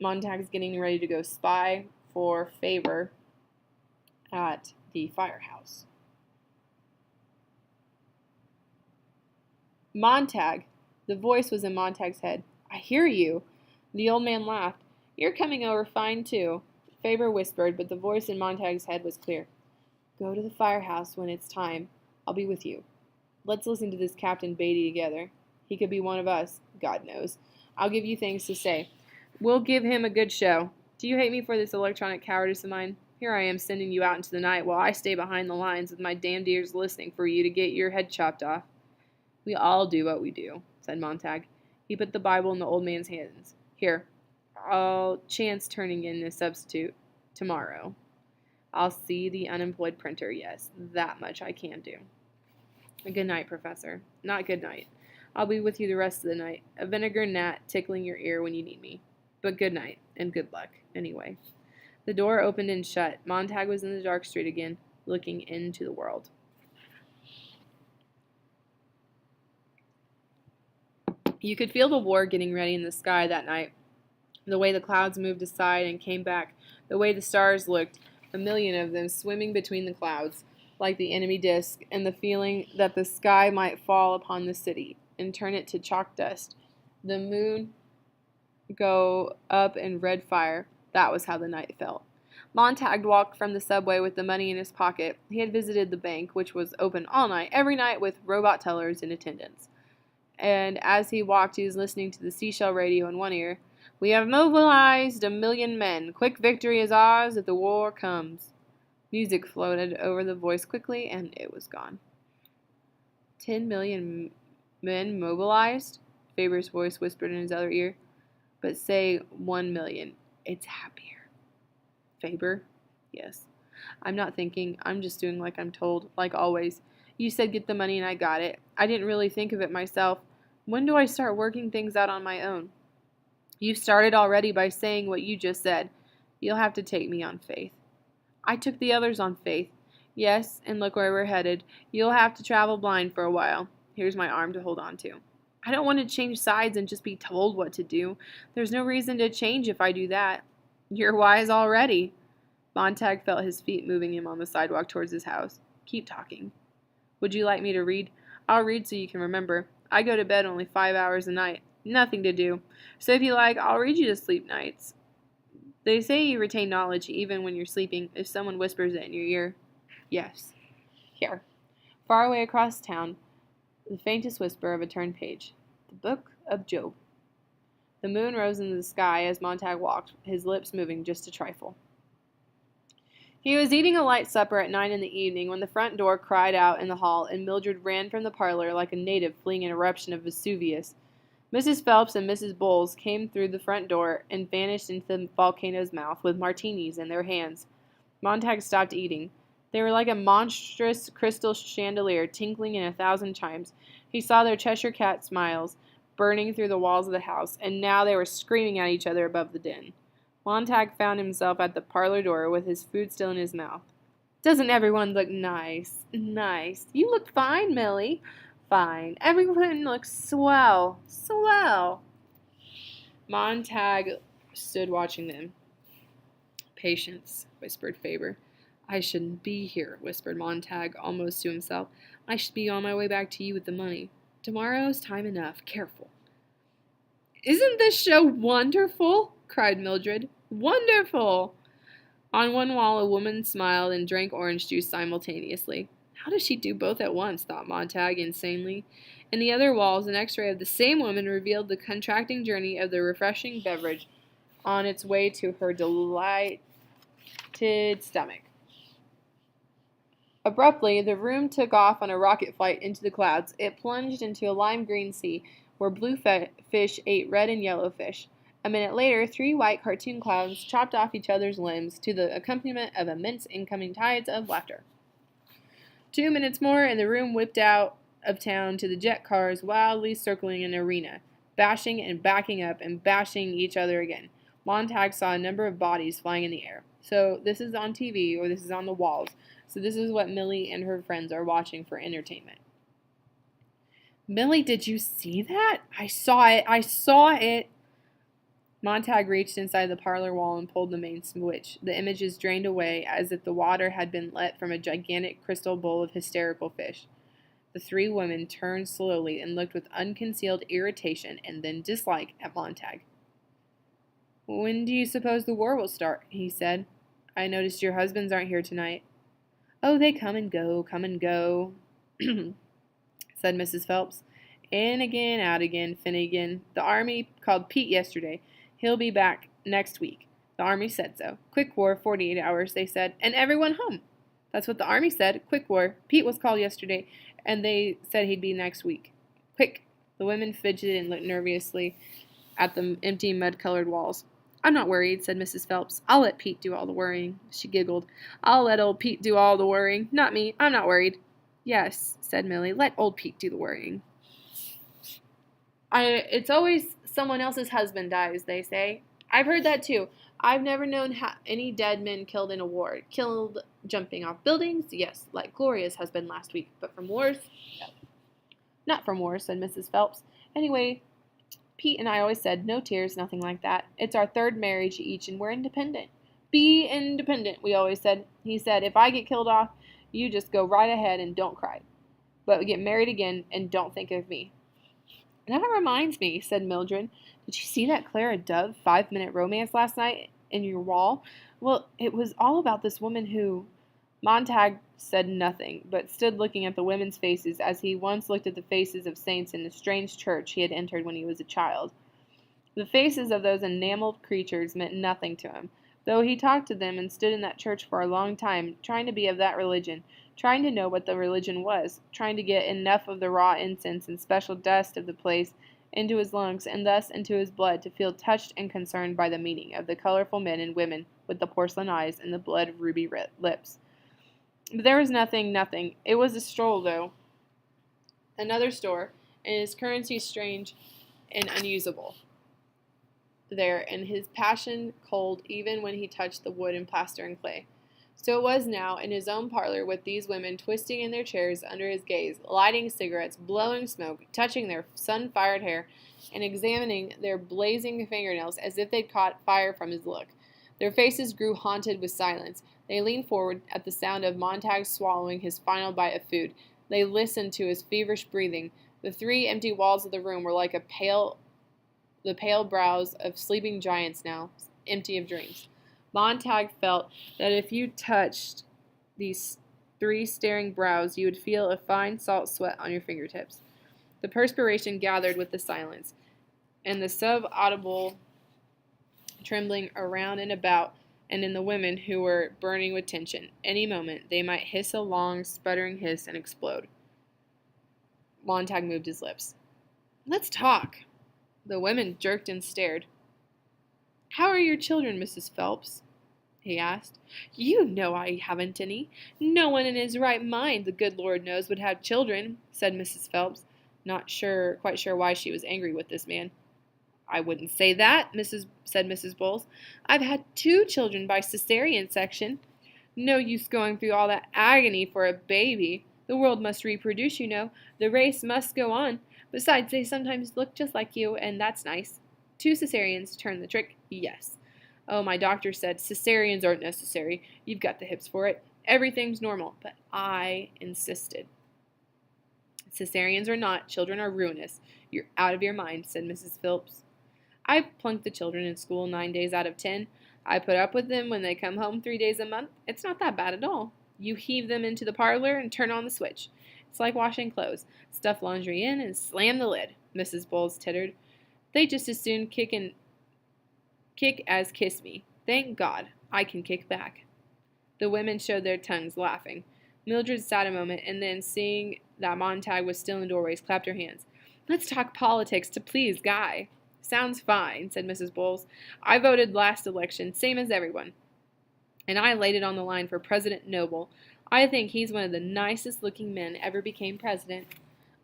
Montag's getting ready to go spy for Faber at the firehouse. "Montag." The voice was in Montag's head. "I hear you." The old man laughed. "You're coming over fine, too." Faber whispered, but the voice in Montag's head was clear. "Go to the firehouse when it's time. I'll be with you. Let's listen to this Captain Beatty together. He could be one of us, God knows. I'll give you things to say. We'll give him a good show. Do you hate me for this electronic cowardice of mine? Here I am sending you out into the night while I stay behind the lines with my damned ears listening for you to get your head chopped off." "We all do what we do," said Montag. He put the Bible in the old man's hands. "Here, I'll chance turning in a substitute tomorrow. I'll see the unemployed printer, yes, that much I can do. Good night, Professor. Not good night. I'll be with you the rest of the night. A vinegar gnat tickling your ear when you need me. But good night, and good luck, anyway." The door opened and shut. Montag was in the dark street again, looking into the world. You could feel the war getting ready in the sky that night. The way the clouds moved aside and came back, the way the stars looked, a million of them swimming between the clouds, like the enemy disk, and the feeling that the sky might fall upon the city and turn it to chalk dust. The moon go up in red fire. That was how the night felt. Montag walked from the subway with the money in his pocket. He had visited the bank, which was open all night, every night, with robot tellers in attendance. And as he walked, he was listening to the seashell radio in one ear. "We have mobilized 1,000,000 men. Quick victory is ours if the war comes." Music floated over the voice quickly, and it was gone. 10,000,000 men mobilized? Faber's voice whispered in his other ear. "But say 1,000,000. It's happier." "Faber?" "Yes. I'm not thinking. I'm just doing like I'm told, like always. You said get the money and I got it. I didn't really think of it myself. When do I start working things out on my own?" "You've started already by saying what you just said. You'll have to take me on faith." "I took the others on faith." "Yes, and look where we're headed. You'll have to travel blind for a while. Here's my arm to hold on to." "I don't want to change sides and just be told what to do. There's no reason to change if I do that." "You're wise already." Montag felt his feet moving him on the sidewalk towards his house. "Keep talking." "Would you like me to read?" "I'll read so you can remember. I go to bed only 5 hours a night. Nothing to do. So if you like, I'll read you to sleep nights. They say you retain knowledge even when you're sleeping if someone whispers it in your ear. Yes. Here. Far away across town, the faintest whisper of a turned page. The Book of Job. The moon rose in the sky as Montag walked, his lips moving just a trifle. He was eating a light supper at 9 in the evening when the front door cried out in the hall, and Mildred ran from the parlor like a native fleeing an eruption of Vesuvius. Mrs. Phelps and Mrs. Bowles came through the front door and vanished into the volcano's mouth with martinis in their hands. Montag stopped eating. They were like a monstrous crystal chandelier tinkling in 1,000 chimes. He saw their Cheshire cat smiles burning through the walls of the house, and now they were screaming at each other above the din. Montag found himself at the parlor door with his food still in his mouth. Doesn't everyone look nice? Nice. You look fine, Millie. Fine. Everyone looks swell. Swell. Montag stood watching them. Patience, whispered Faber. I shouldn't be here, whispered Montag, almost to himself. I should be on my way back to you with the money. Tomorrow's time enough. Careful. Isn't this show wonderful? Cried Mildred. Wonderful! On one wall, a woman smiled and drank orange juice simultaneously. How does she do both at once? Thought Montag insanely. In the other walls, an x-ray of the same woman revealed the contracting journey of the refreshing beverage on its way to her delighted stomach. Abruptly, the room took off on a rocket flight into the clouds. It plunged into a lime-green sea, where blue fish ate red and yellow fish. A minute later, 3 white cartoon clowns chopped off each other's limbs to the accompaniment of immense incoming tides of laughter. 2 minutes more, and the room whipped out of town to the jet cars wildly circling an arena, bashing and backing up and bashing each other again. Montag saw a number of bodies flying in the air. So this is on TV, or this is on the walls. So this is what Millie and her friends are watching for entertainment. Millie, did you see that? I saw it. I saw it. Montag reached inside the parlor wall and pulled the main switch. The images drained away as if the water had been let from a gigantic crystal bowl of hysterical fish. The 3 women turned slowly and looked with unconcealed irritation and then dislike at Montag. When do you suppose the war will start? He said. I noticed your husbands aren't here tonight. Oh, they come and go, said Mrs. Phelps. In again, out again, Finnegan. The army called Pete yesterday. He'll be back next week. The army said so. Quick war, 48 hours, they said, and everyone home. That's what the army said. Quick war. Pete was called yesterday, and they said he'd be next week. Quick. The women fidgeted and looked nervously at the empty mud-colored walls. I'm not worried, said Mrs. Phelps. I'll let Pete do all the worrying. She giggled. I'll let old Pete do all the worrying. Not me. I'm not worried. Yes, said Millie. Let old Pete do the worrying. It's always someone else's husband dies, they say. I've heard that too. I've never known any dead men killed in a war. Killed jumping off buildings? Yes, like Gloria's husband last week. But from wars? No. Not from wars, said Mrs. Phelps. Anyway, Pete and I always said, no tears, nothing like that. It's our 3rd marriage each, and we're independent. Be independent, we always said. He said, if I get killed off, you just go right ahead and don't cry. But we get married again, and don't think of me. That reminds me, said Mildred. Did you see that Clara Dove 5-minute romance last night in your wall? Well, it was all about this woman who... Montag said nothing, but stood looking at the women's faces as he once looked at the faces of saints in the strange church he had entered when he was a child. The faces of those enameled creatures meant nothing to him, though he talked to them and stood in that church for a long time, trying to be of that religion, trying to know what the religion was, trying to get enough of the raw incense and special dust of the place into his lungs and thus into his blood to feel touched and concerned by the meaning of the colorful men and women with the porcelain eyes and the blood ruby lips. But there was nothing. It was a stroll, though. Another store, and his currency strange and unusable there, and his passion cold even when he touched the wood and plaster and clay. So it was now, in his own parlor, with these women twisting in their chairs under his gaze, lighting cigarettes, blowing smoke, touching their sun-fired hair, and examining their blazing fingernails as if they'd caught fire from his look. Their faces grew haunted with silence. They leaned forward at the sound of Montag swallowing his final bite of food. They listened to his feverish breathing. The 3 empty walls of the room were like the pale brows of sleeping giants now, empty of dreams. Montag felt that if you touched these 3 staring brows, you would feel a fine salt sweat on your fingertips. The perspiration gathered with the silence, and the sub-audible trembling around and about, and in the women who were burning with tension. Any moment they might hiss a long, sputtering hiss and explode. Montag moved his lips. "Let's talk." The women jerked and stared. "How are your children, Mrs. Phelps?" he asked. "You know I haven't any. No one in his right mind, the good Lord knows, would have children," said Mrs. Phelps, not quite sure why she was angry with this man. "I wouldn't say that," said Mrs. Bowles. "I've had 2 children by cesarean section. No use going through all that agony for a baby. The world must reproduce, you know. The race must go on. Besides, they sometimes look just like you, and that's nice. 2 cesareans turn the trick, yes. Oh, my doctor said cesareans aren't necessary. You've got the hips for it. Everything's normal. But I insisted." "Cesareans or not, children are ruinous. You're out of your mind," said Mrs. Phelps. "I plunk the children in school 9 days out of 10. I put up with them when they come home 3 days a month. It's not that bad at all. You heave them into the parlor and turn on the switch. It's like washing clothes. Stuff laundry in and slam the lid," Mrs. Bowles tittered. "They just as soon kick as kiss me. Thank God, I can kick back." The women showed their tongues, laughing. Mildred sat a moment, and then, seeing that Montag was still in doorways, clapped her hands. "Let's talk politics to please Guy." "Sounds fine," said Mrs. Bowles. "I voted last election, same as everyone. And I laid it on the line for President Noble. I think he's one of the nicest looking men ever became president."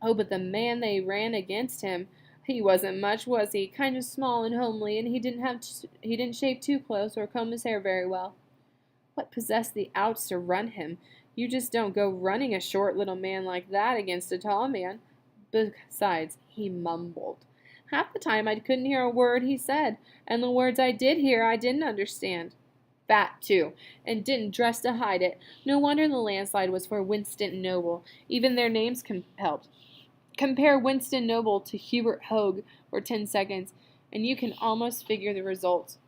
"Oh, but the man they ran against him, he wasn't much, was he? Kind of small and homely, and he didn't shave too close or comb his hair very well." "What possessed the outs to run him? You just don't go running a short little man like that against a tall man. Besides, he mumbled. Half the time I couldn't hear a word he said, and the words I did hear I didn't understand. Fat, too, and didn't dress to hide it. No wonder the landslide was for Winston Noble. Even their names helped. Compare Winston Noble to Hubert Hogue for 10 seconds, and you can almost figure the result."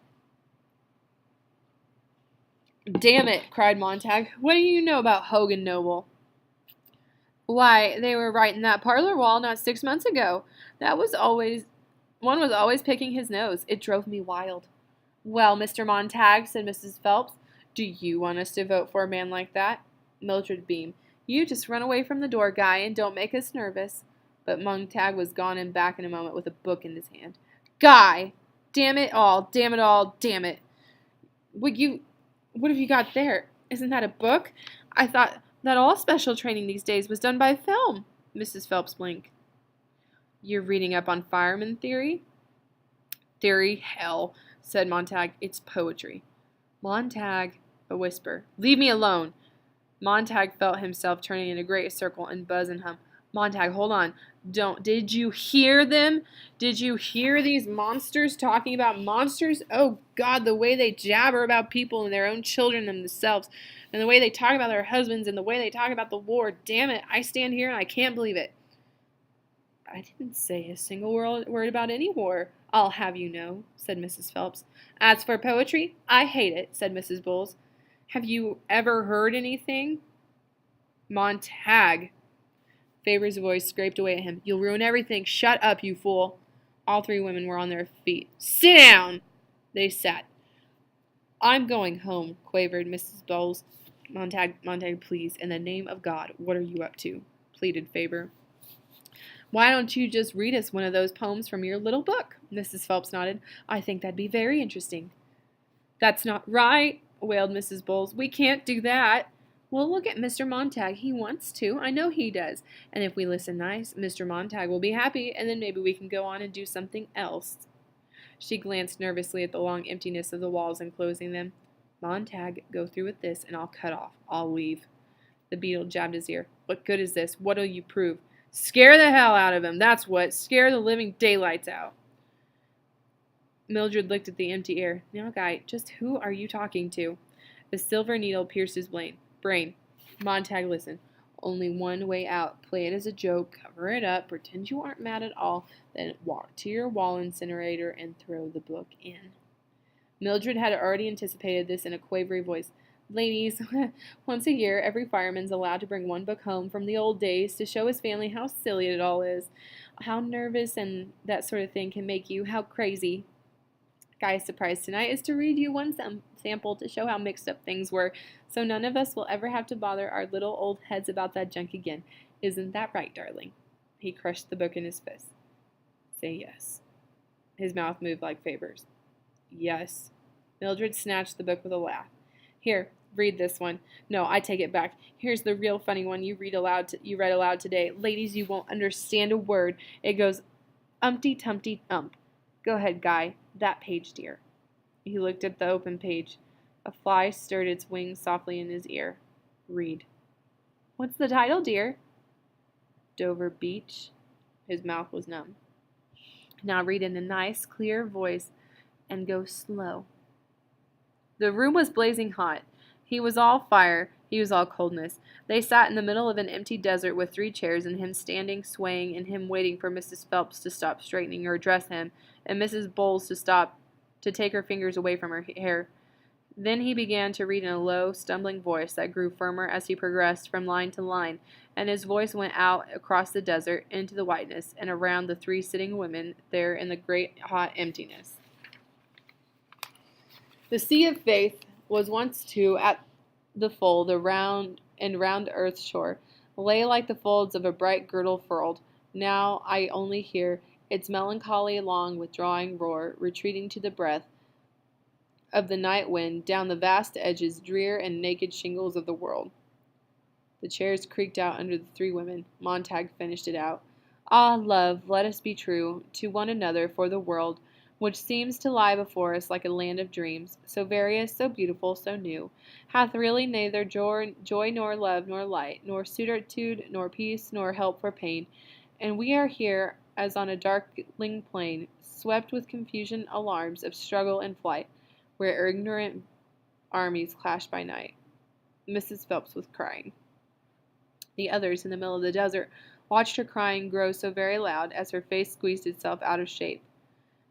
"Damn it," cried Montag. "What do you know about Hogue and Noble?" "Why, they were right in that parlor wall not 6 months ago. One was always picking his nose. It drove me wild." "Well, Mr. Montag," said Mrs. Phelps, "do you want us to vote for a man like that?" Mildred beamed. "You just run away from the door, Guy, and don't make us nervous." But Montag was gone and back in a moment with a book in his hand. "Guy! Damn it all, damn it all, damn it! What have you got there? Isn't that a book? I thought that all special training these days was done by film." Mrs. Phelps blinked. "You're reading up on fireman theory?" "Theory, hell," said Montag. "It's poetry." "Montag," a whisper. "Leave me alone." Montag felt himself turning in a great circle and buzz and hum. "Montag, hold on. Don't. Did you hear them? Did you hear these monsters talking about monsters? Oh, God, the way they jabber about people and their own children themselves, and the way they talk about their husbands, and the way they talk about the war. Damn it, I stand here and I can't believe it." "I didn't say a single word about any war, I'll have you know," said Mrs. Phelps. "As for poetry, I hate it," said Mrs. Bowles. "Have you ever heard anything?" "Montag!" Faber's voice scraped away at him. "You'll ruin everything. Shut up, you fool." All 3 women were on their feet. "Sit down!" They sat. "I'm going home," quavered Mrs. Bowles. Montag, please, in the name of God, what are you up to?" pleaded Faber. "Why don't you just read us one of those poems from your little book?" Mrs. Phelps nodded. "I think that'd be very interesting." "That's not right," wailed Mrs. Bowles. "We can't do that." "Well, look at Mr. Montag. He wants to. I know he does. And if we listen nice, Mr. Montag will be happy, and then maybe we can go on and do something else." She glanced nervously at the long emptiness of the walls enclosing them. "Montag, go through with this, and I'll cut off. I'll leave." The beadle jabbed his ear. "What good is this? What'll you prove?" "Scare the hell out of him, that's what. Scare the living daylights out." Mildred looked at the empty air. "Now, Guy, just who are you talking to?" The silver needle pierced his brain. "Montag, listen. Only one way out. Play it as a joke, cover it up, pretend you aren't mad at all, then walk to your wall incinerator and throw the book in. Mildred had already anticipated this in a quavery voice. Ladies, once a year, every fireman's allowed to bring one book home from the old days to show his family how silly it all is, how nervous and that sort of thing can make you, how crazy. Guy's surprise tonight is to read you one sample to show how mixed up things were, so none of us will ever have to bother our little old heads about that junk again. Isn't that right, darling? He crushed the book in his fist. Say yes. His mouth moved like Faber's. Yes. Mildred snatched the book with a laugh. Here, read this one. No, I take it back. Here's the real funny one you read aloud today. Ladies, you won't understand a word. It goes umpty-tumpty-ump. Go ahead, Guy. That page, dear. He looked at the open page. A fly stirred its wings softly in his ear. Read. What's the title, dear? Dover Beach. His mouth was numb. Now read in a nice, clear voice and go slow. The room was blazing hot. He was all fire. He was all coldness. They sat in the middle of an empty desert with 3 chairs and him standing, swaying, and him waiting for Mrs. Phelps to stop straightening or dress him, and Mrs. Bowles to take her fingers away from her hair. Then he began to read in a low, stumbling voice that grew firmer as he progressed from line to line, and his voice went out across the desert, into the whiteness, and around the 3 sitting women there in the great hot emptiness. The sea of faith was once too at the full, the round earth's shore, lay like the folds of a bright girdle furled. Now I only hear its melancholy long withdrawing roar, retreating to the breath of the night wind down the vast edges, drear and naked shingles of the world. The chairs creaked out under the 3 women. Montag finished it out. Ah, love, let us be true to one another for the world, which seems to lie before us like a land of dreams, so various, so beautiful, so new, hath really neither joy nor love nor light, nor certitude, nor peace, nor help for pain, and we are here as on a darkling plain, swept with confusion alarms of struggle and flight, where ignorant armies clash by night. Mrs. Phelps was crying. The others, in the middle of the desert, watched her crying grow so very loud as her face squeezed itself out of shape.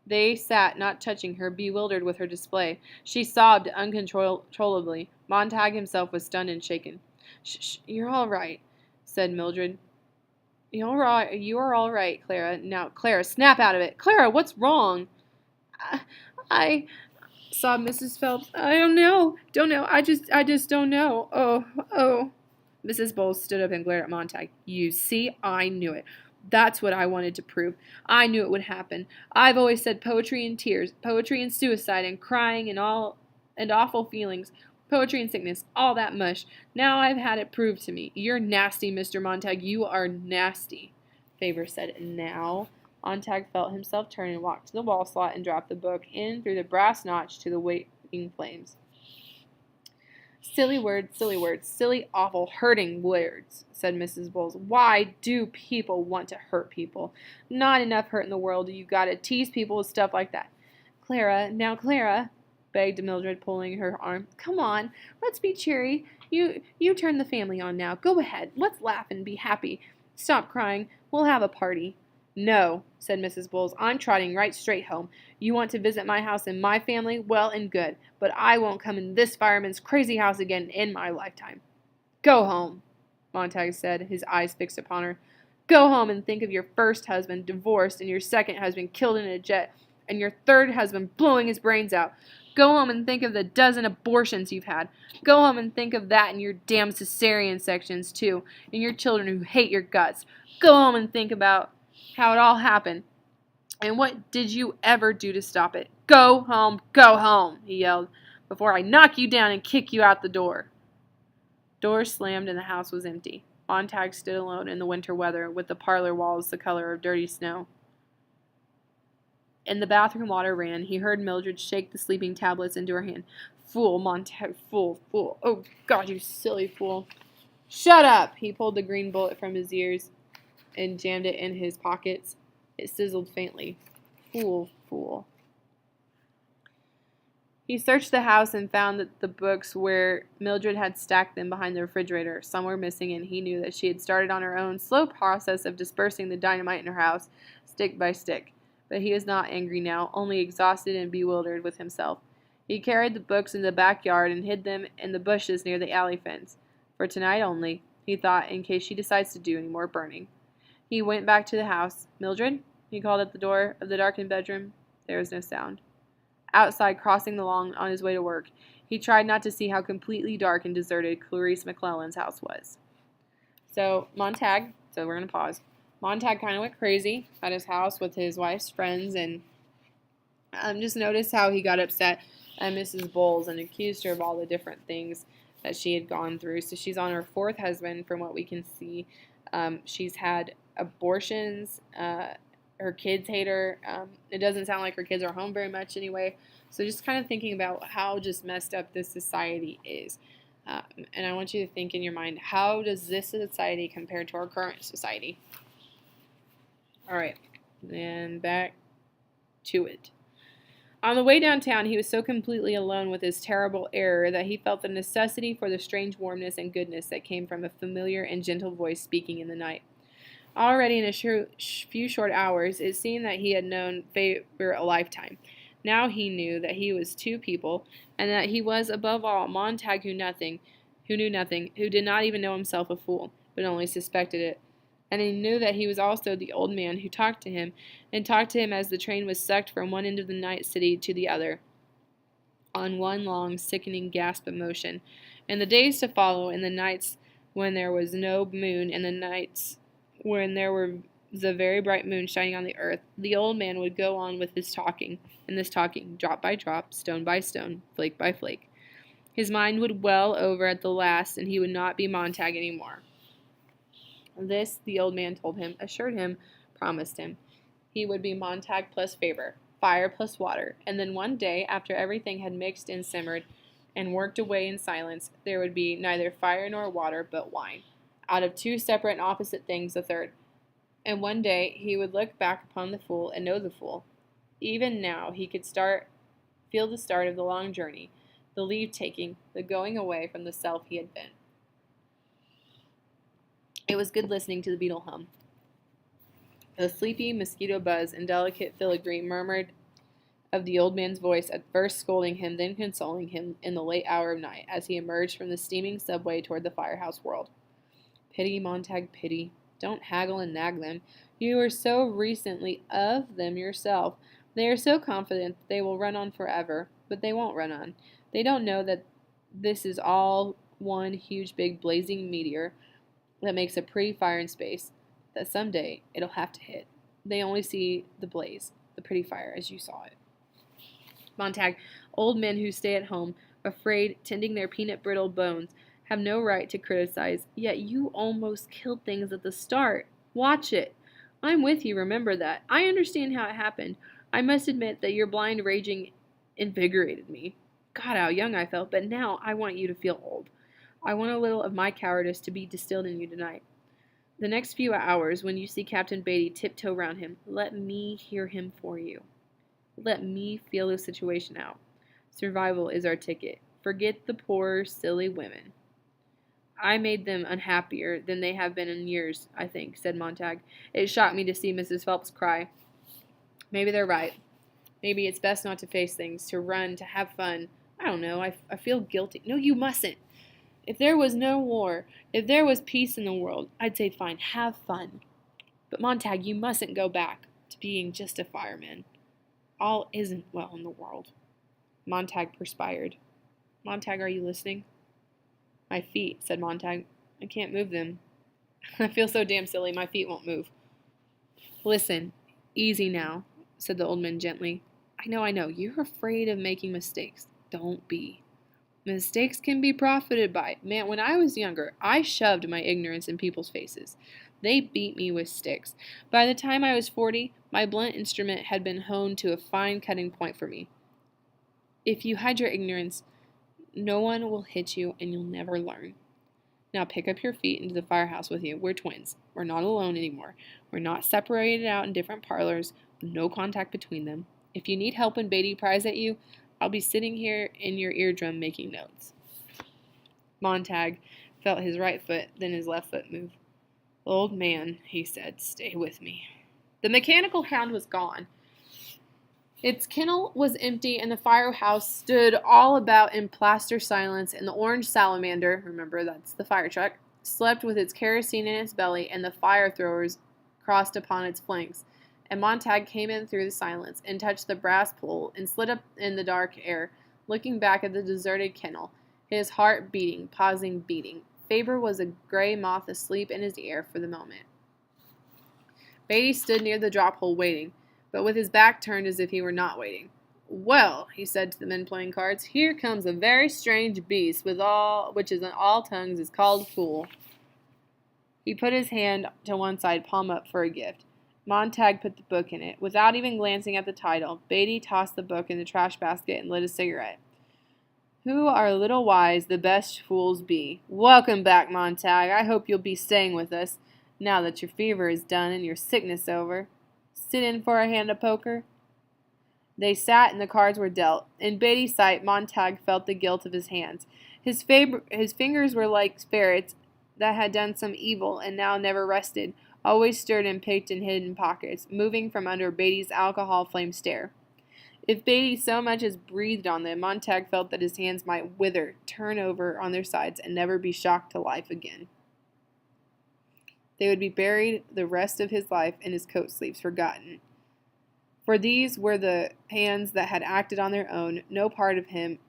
They sat, not touching her, bewildered with her display. She sobbed uncontrollably. Montag himself was stunned and shaken. Shh, you're all right, said Mildred. You are all right, Clara. Now, Clara, snap out of it. Clara, what's wrong? I sobbed Mrs. Phelps. I don't know. I just don't know. Oh. Mrs. Bowles stood up and glared at Montag. You see, I knew it. That's what I wanted to prove. I knew it would happen. I've always said poetry and tears, poetry and suicide and crying and awful feelings, poetry and sickness, all that mush. Now I've had it proved to me. You're nasty, Mr. Montag. You are nasty. Faber said, now. Montag felt himself turn and walked to the wall slot and dropped the book in through the brass notch to the waiting flames. Silly words, silly, awful, hurting words, said Mrs. Bowles. Why do people want to hurt people? Not enough hurt in the world. You gotta tease people with stuff like that. Clara, begged Mildred, pulling her arm. Come on, let's be cheery. You turn the family on now. Go ahead. Let's laugh and be happy. Stop crying. We'll have a party. No, said Mrs. Bowles. I'm trotting right straight home. You want to visit my house and my family? Well and good. But I won't come in this fireman's crazy house again in my lifetime. Go home, Montag said, his eyes fixed upon her. Go home and think of your first husband divorced and your second husband killed in a jet and your third husband blowing his brains out. Go home and think of the dozen abortions you've had. Go home and think of that and your damn cesarean sections, too, and your children who hate your guts. Go home and think about how it all happened. And what did you ever do to stop it? Go home, he yelled, before I knock you down and kick you out the door. Doors slammed and the house was empty. Montag stood alone in the winter weather, with the parlor walls the color of dirty snow. In the bathroom water ran. He heard Mildred shake the sleeping tablets into her hand. Fool, Montag, fool. Oh, God, you silly fool. Shut up! He pulled the green bullet from his ears and jammed it in his pockets. It sizzled faintly. Fool. He searched the house and found that the books where Mildred had stacked them behind the refrigerator. Some were missing, and he knew that she had started on her own slow process of dispersing the dynamite in her house, stick by stick. But he was not angry now, only exhausted and bewildered with himself. He carried the books in the backyard and hid them in the bushes near the alley fence. For tonight only, he thought, in case she decides to do any more burning. He went back to the house. "Mildred?" he called at the door of the darkened bedroom. There was no sound. Outside, crossing the lawn on his way to work, he tried not to see how completely dark and deserted Clarice McClellan's house was. So we're going to pause. Montag kind of went crazy at his house with his wife's friends, and just noticed how he got upset at Mrs. Bowles and accused her of all the different things that she had gone through. So she's on her fourth husband, from what we can see. She's had abortions. Her kids hate her. It doesn't sound like her kids are home very much anyway. So just kind of thinking about how just messed up this society is. And I want you to think in your mind, how does this society compare to our current society? All right, and back to it. On the way downtown, he was so completely alone with his terrible error that he felt the necessity for the strange warmness and goodness that came from a familiar and gentle voice speaking in the night. Already in a few short hours, it seemed that he had known favor a lifetime. Now he knew that he was two people, and that he was, above all, Montag who knew nothing, who did not even know himself a fool, but only suspected it. And he knew that he was also the old man who talked to him, and talked to him as the train was sucked from one end of the night city to the other, on one long, sickening gasp of motion. In the days to follow, in the nights when there was no moon, and the nights when there were the very bright moon shining on the earth, the old man would go on with his talking, and this talking, drop by drop, stone by stone, flake by flake. His mind would well over at the last, and he would not be Montag any more. This, the old man told him, assured him, promised him. He would be Montag plus Faber, fire plus water, and then one day, after everything had mixed and simmered and worked away in silence, there would be neither fire nor water, but wine. Out of two separate and opposite things, a third. And one day he would look back upon the fool and know the fool. Even now he could feel the start of the long journey, the leave-taking, the going away from the self he had been. It was good listening to the beetle hum. The sleepy mosquito buzz and delicate filigree murmured of the old man's voice, at first scolding him, then consoling him in the late hour of night, as he emerged from the steaming subway toward the firehouse world. Pity, Montag, pity. Don't haggle and nag them. You are so recently of them yourself. They are so confident that they will run on forever, but they won't run on. They don't know that this is all one huge big blazing meteor that makes a pretty fire in space, that someday it'll have to hit. They only see the blaze, the pretty fire as you saw it. Montag, old men who stay at home, afraid, tending their peanut-brittle bones, have no right to criticize, yet you almost killed things at the start. Watch it. I'm with you, remember that. I understand how it happened. I must admit that your blind raging invigorated me. God, how young I felt, but now I want you to feel old. I want a little of my cowardice to be distilled in you tonight. The next few hours, when you see Captain Beatty tiptoe round him, let me hear him for you. Let me feel the situation out. Survival is our ticket. Forget the poor, silly women. I made them unhappier than they have been in years, I think, said Montag. It shocked me to see Mrs. Phelps cry. Maybe they're right. Maybe it's best not to face things, to run, to have fun. I don't know. I feel guilty. No, you mustn't. If there was no war, if there was peace in the world, I'd say fine, have fun. But Montag, you mustn't go back to being just a fireman. All isn't well in the world. Montag perspired. Montag, are you listening? My feet, said Montag. I can't move them. I feel so damn silly, my feet won't move. Listen, easy now, said the old man gently. I know, you're afraid of making mistakes. Don't be. Mistakes can be profited by. Man, when I was younger, I shoved my ignorance in people's faces. They beat me with sticks. By the time I was 40, my blunt instrument had been honed to a fine cutting point for me. If you hide your ignorance, no one will hit you and you'll never learn. Now pick up your feet into the firehouse with you. We're twins. We're not alone anymore. We're not separated out in different parlors with no contact between them. If you need help when Beatty pries at you, I'll be sitting here in your eardrum making notes. Montag felt his right foot, then his left foot move. Old man, he said, stay with me. The mechanical hound was gone. Its kennel was empty, and the firehouse stood all about in plaster silence, and the orange salamander, remember that's the fire truck, slept with its kerosene in its belly and the fire throwers crossed upon its flanks. And Montag came in through the silence and touched the brass pole and slid up in the dark air, looking back at the deserted kennel, his heart beating, pausing, beating. Faber was a gray moth asleep in his ear for the moment. Beatty stood near the drop hole waiting, but with his back turned as if he were not waiting. Well, he said to the men playing cards, here comes a very strange beast, which in all tongues is called fool. He put his hand to one side, palm up, for a gift. Montag put the book in it. Without even glancing at the title, Beatty tossed the book in the trash basket and lit a cigarette. Who are little wise, the best fools be. Welcome back, Montag. I hope you'll be staying with us, now that your fever is done and your sickness over. Sit in for a hand of poker? They sat, and the cards were dealt. In Beatty's sight, Montag felt the guilt of his hands. His fingers were like ferrets that had done some evil and now never rested, always stirred and picked and hid in pockets, moving from under Beatty's alcohol-flame stare. If Beatty so much as breathed on them, Montag felt that his hands might wither, turn over on their sides, and never be shocked to life again. They would be buried the rest of his life in his coat sleeves, forgotten. For these were the hands that had acted on their own, no part of him.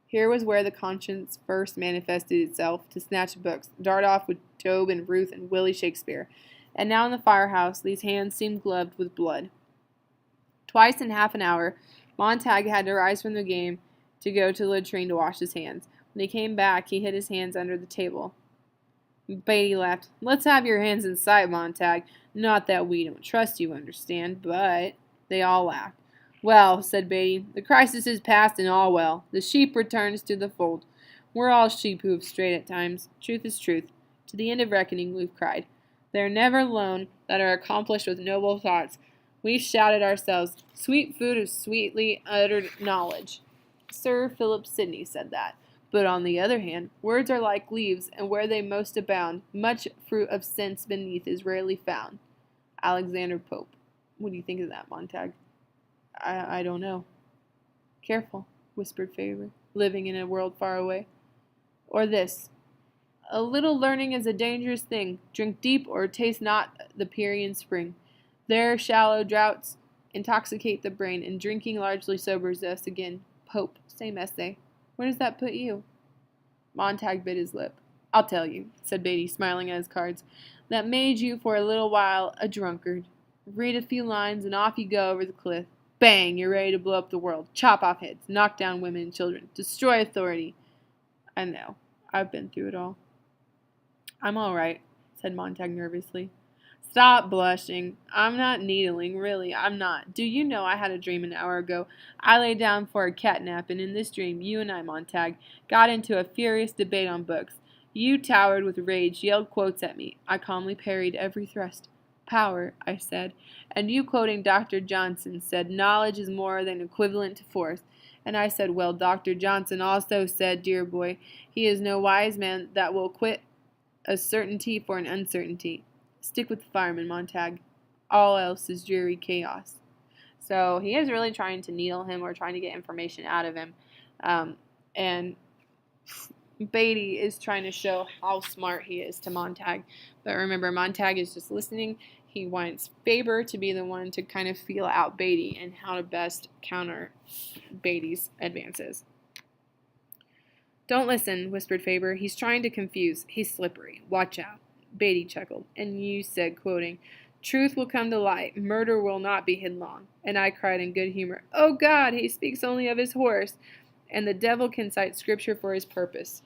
Here was where the conscience first manifested itself, to snatch books, dart off with Job and Ruth and Willie Shakespeare. And now in the firehouse, these hands seemed gloved with blood. Twice in half an hour, Montag had to rise from the game to go to the latrine to wash his hands. When he came back, he hid his hands under the table. Beatty laughed. Let's have your hands in sight, Montag. Not that we don't trust you, understand, but... They all laughed. Well, said Beatty, the crisis is past and all well. The sheep returns to the fold. We're all sheep who have strayed at times. Truth is truth. To the end of reckoning, we've cried. They are never alone that are accomplished with noble thoughts. We shouted ourselves, sweet food of sweetly uttered knowledge. Sir Philip Sidney said that. But on the other hand, words are like leaves, and where they most abound, much fruit of sense beneath is rarely found. Alexander Pope. What do you think of that, Montag? I don't know. Careful, whispered Faber, living in a world far away. Or this. A little learning is a dangerous thing. Drink deep or taste not the Pierian spring. There shallow draughts intoxicate the brain, and drinking largely sobers us again. Pope, same essay. Where does that put you? Montag bit his lip. I'll tell you, said Beatty, smiling at his cards. That made you for a little while a drunkard. Read a few lines, and off you go over the cliff. Bang! You're ready to blow up the world. Chop off heads. Knock down women and children. Destroy authority. I know. I've been through it all. I'm all right, said Montag nervously. Stop blushing. I'm not needling, really. I'm not. Do you know I had a dream an hour ago? I lay down for a cat nap, and in this dream, you and I, Montag, got into a furious debate on books. You towered with rage, yelled quotes at me. I calmly parried every thrust. Power, I said, and you, quoting Dr. Johnson, said knowledge is more than equivalent to force. And I said, well, Dr. Johnson also said, dear boy, he is no wise man that will quit a certainty for an uncertainty. Stick with the fireman, Montag. All else is dreary chaos. So he is really trying to needle him or trying to get information out of him. And Beatty is trying to show how smart he is to Montag. But remember, Montag is just listening. He wants Faber to be the one to kind of feel out Beatty and how to best counter Beatty's advances. Don't listen, whispered Faber. He's trying to confuse. He's slippery. Watch out. Beatty chuckled. And you said, quoting, truth will come to light. Murder will not be hid long. And I cried in good humor, oh God, he speaks only of his horse. And the devil can cite scripture for his purpose.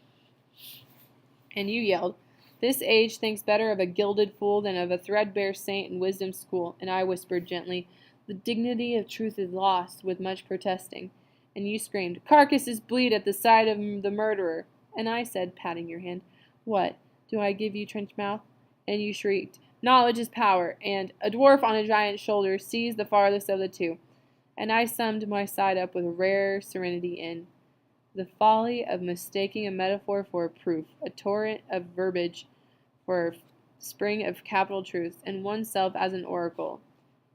And you yelled, this age thinks better of a gilded fool than of a threadbare saint in wisdom's school. And I whispered gently, the dignity of truth is lost, with much protesting. And you screamed, carcasses bleed at the sight of the murderer. And I said, patting your hand, what, do I give you trench mouth? And you shrieked, knowledge is power, and a dwarf on a giant's shoulder seized the farthest of the two. and I summed my side up with rare serenity in the folly of mistaking a metaphor for a proof, a torrent of verbiage for a spring of capital truth, and oneself as an oracle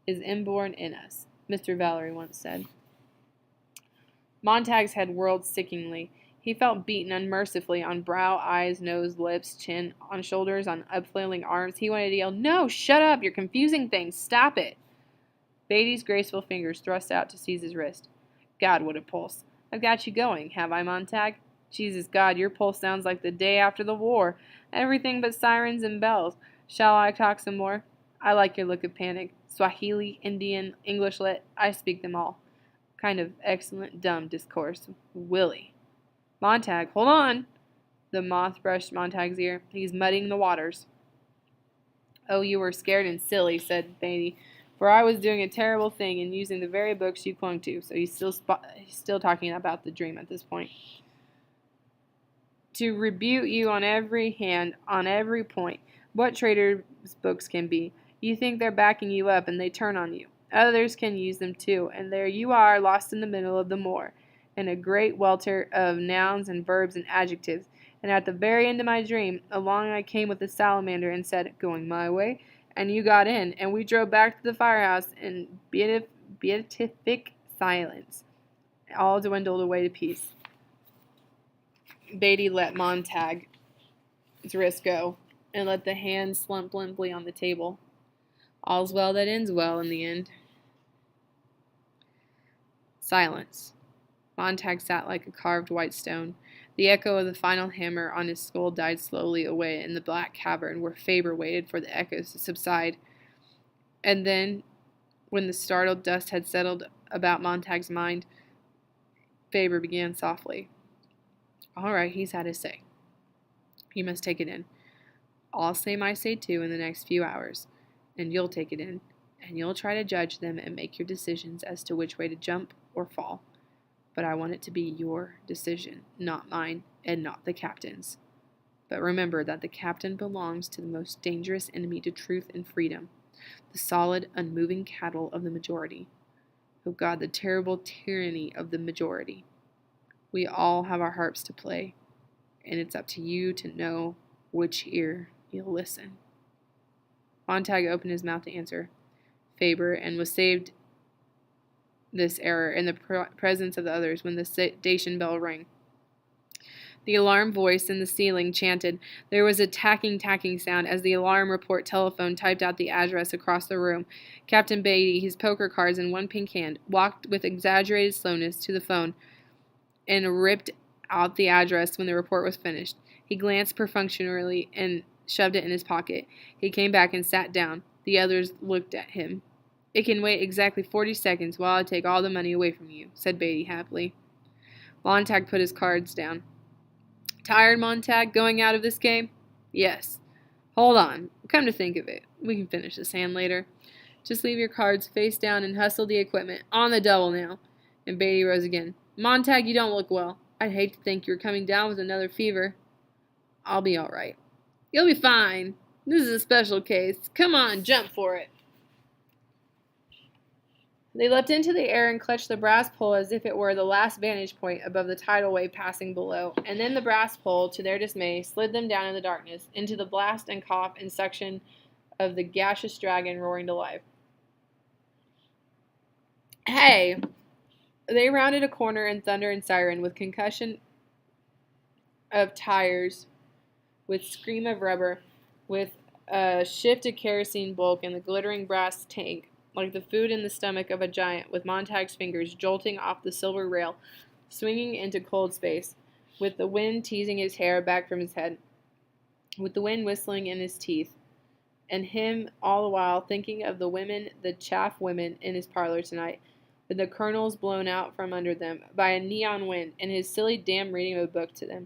is inborn in us, Mr. Valery once said. Montag's head whirled sickeningly. He felt beaten unmercifully on brow, eyes, nose, lips, chin, on shoulders, on upflailing arms. He wanted to yell, "No, shut up! You're confusing things! Stop it!" Beatty's graceful fingers thrust out to seize his wrist. God, what a pulse! I've got you going, have I, Montag? Jesus God, your pulse sounds like the day after the war. Everything but sirens and bells. Shall I talk some more? I like your look of panic. Swahili, Indian, English lit, I speak them all. Kind of excellent dumb discourse. Willie. Montag, hold on! The moth brushed Montag's ear. He's muddying the waters. Oh, you were scared and silly, said Beatty, for I was doing a terrible thing and using the very books you clung to. So he's still talking about the dream at this point. To rebuke you on every hand, on every point. What traitors books can be. You think they're backing you up and they turn on you. Others can use them too, and there you are, lost in the middle of the moor, in a great welter of nouns and verbs and adjectives. And at the very end of my dream, along I came with the salamander and said, "Going my way," and you got in, and we drove back to the firehouse in beatific silence. All dwindled away to peace. Beatty let Montag's wrist go, and let the hand slump limply on the table. All's well that ends well in the end. Silence. Montag sat like a carved white stone. The echo of the final hammer on his skull died slowly away in the black cavern where Faber waited for the echoes to subside. And then, when the startled dust had settled about Montag's mind, Faber began softly. All right, he's had his say. You must take it in. I'll say my say too in the next few hours, and you'll take it in, and you'll try to judge them and make your decisions as to which way to jump or fall. But I want it to be your decision, not mine, and not the captain's. But remember that the captain belongs to the most dangerous enemy to truth and freedom, the solid, unmoving cattle of the majority. Oh God, the terrible tyranny of the majority. We all have our harps to play, and it's up to you to know which ear you'll listen. Montag opened his mouth to answer Faber, and was saved this error in the presence of the others when the station bell rang. The alarm voice in the ceiling chanted. There was a tacking sound as the alarm report telephone typed out the address across the room. Captain Beatty, his poker cards in one pink hand, walked with exaggerated slowness to the phone and ripped out the address when the report was finished. He glanced perfunctorily and shoved it in his pocket. He came back and sat down. The others looked at him. It can wait exactly 40 seconds while I take all the money away from you, said Beatty happily. Montag put his cards down. Tired, Montag, going out of this game? Yes. Hold on. Come to think of it, we can finish this hand later. Just leave your cards face down and hustle the equipment. On the double now. And Beatty rose again. Montag, you don't look well. I'd hate to think you're coming down with another fever. I'll be all right. You'll be fine. This is a special case. Come on, jump for it. They leapt into the air and clutched the brass pole as if it were the last vantage point above the tidal wave passing below, and then the brass pole, to their dismay, slid them down in the darkness, into the blast and cough and suction of the gaseous dragon roaring to life. Hey! They rounded a corner in thunder and siren, with concussion of tires, with scream of rubber, with a shift of kerosene bulk and the glittering brass tank, like the food in the stomach of a giant, with Montag's fingers jolting off the silver rail, swinging into cold space, with the wind teasing his hair back from his head, with the wind whistling in his teeth, and him all the while thinking of the women, the chaff women, in his parlor tonight, with the kernels blown out from under them by a neon wind, and his silly damn reading of a book to them.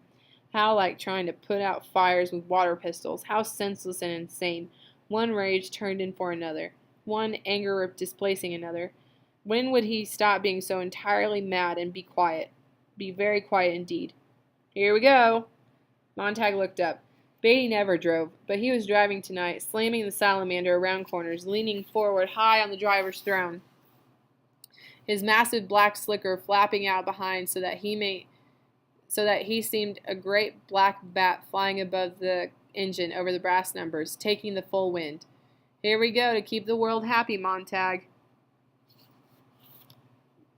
How like trying to put out fires with water pistols. How senseless and insane. One rage turned in for another. One anger displacing another. When would he stop being so entirely mad and be quiet? Be very quiet indeed. Here we go. Montag looked up. Beatty never drove, but he was driving tonight, slamming the salamander around corners, leaning forward high on the driver's throne. his massive black slicker flapping out behind so that he seemed a great black bat flying above the engine over the brass numbers, taking the full wind. Here we go to keep the world happy, Montag.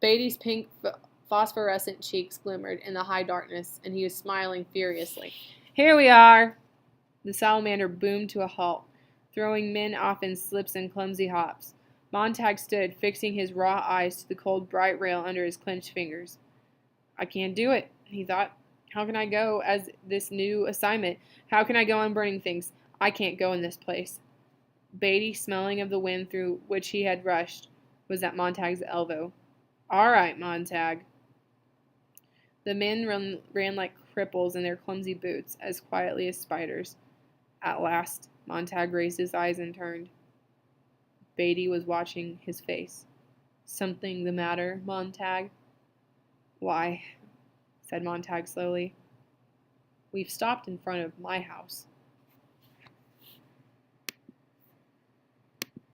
Beatty's pink phosphorescent cheeks glimmered in the high darkness, and he was smiling furiously. Here we are! The salamander boomed to a halt, throwing men off in slips and clumsy hops. Montag stood, fixing his raw eyes to the cold, bright rail under his clenched fingers. I can't do it, he thought. How can I go as this new assignment? How can I go on burning things? I can't go in this place. Beatty, smelling of the wind through which he had rushed, was at Montag's elbow. All right, Montag. The men ran like cripples in their clumsy boots, as quietly as spiders. At last, Montag raised his eyes and turned. Beatty was watching his face. Something the matter, Montag? Why, said Montag slowly. We've stopped in front of my house.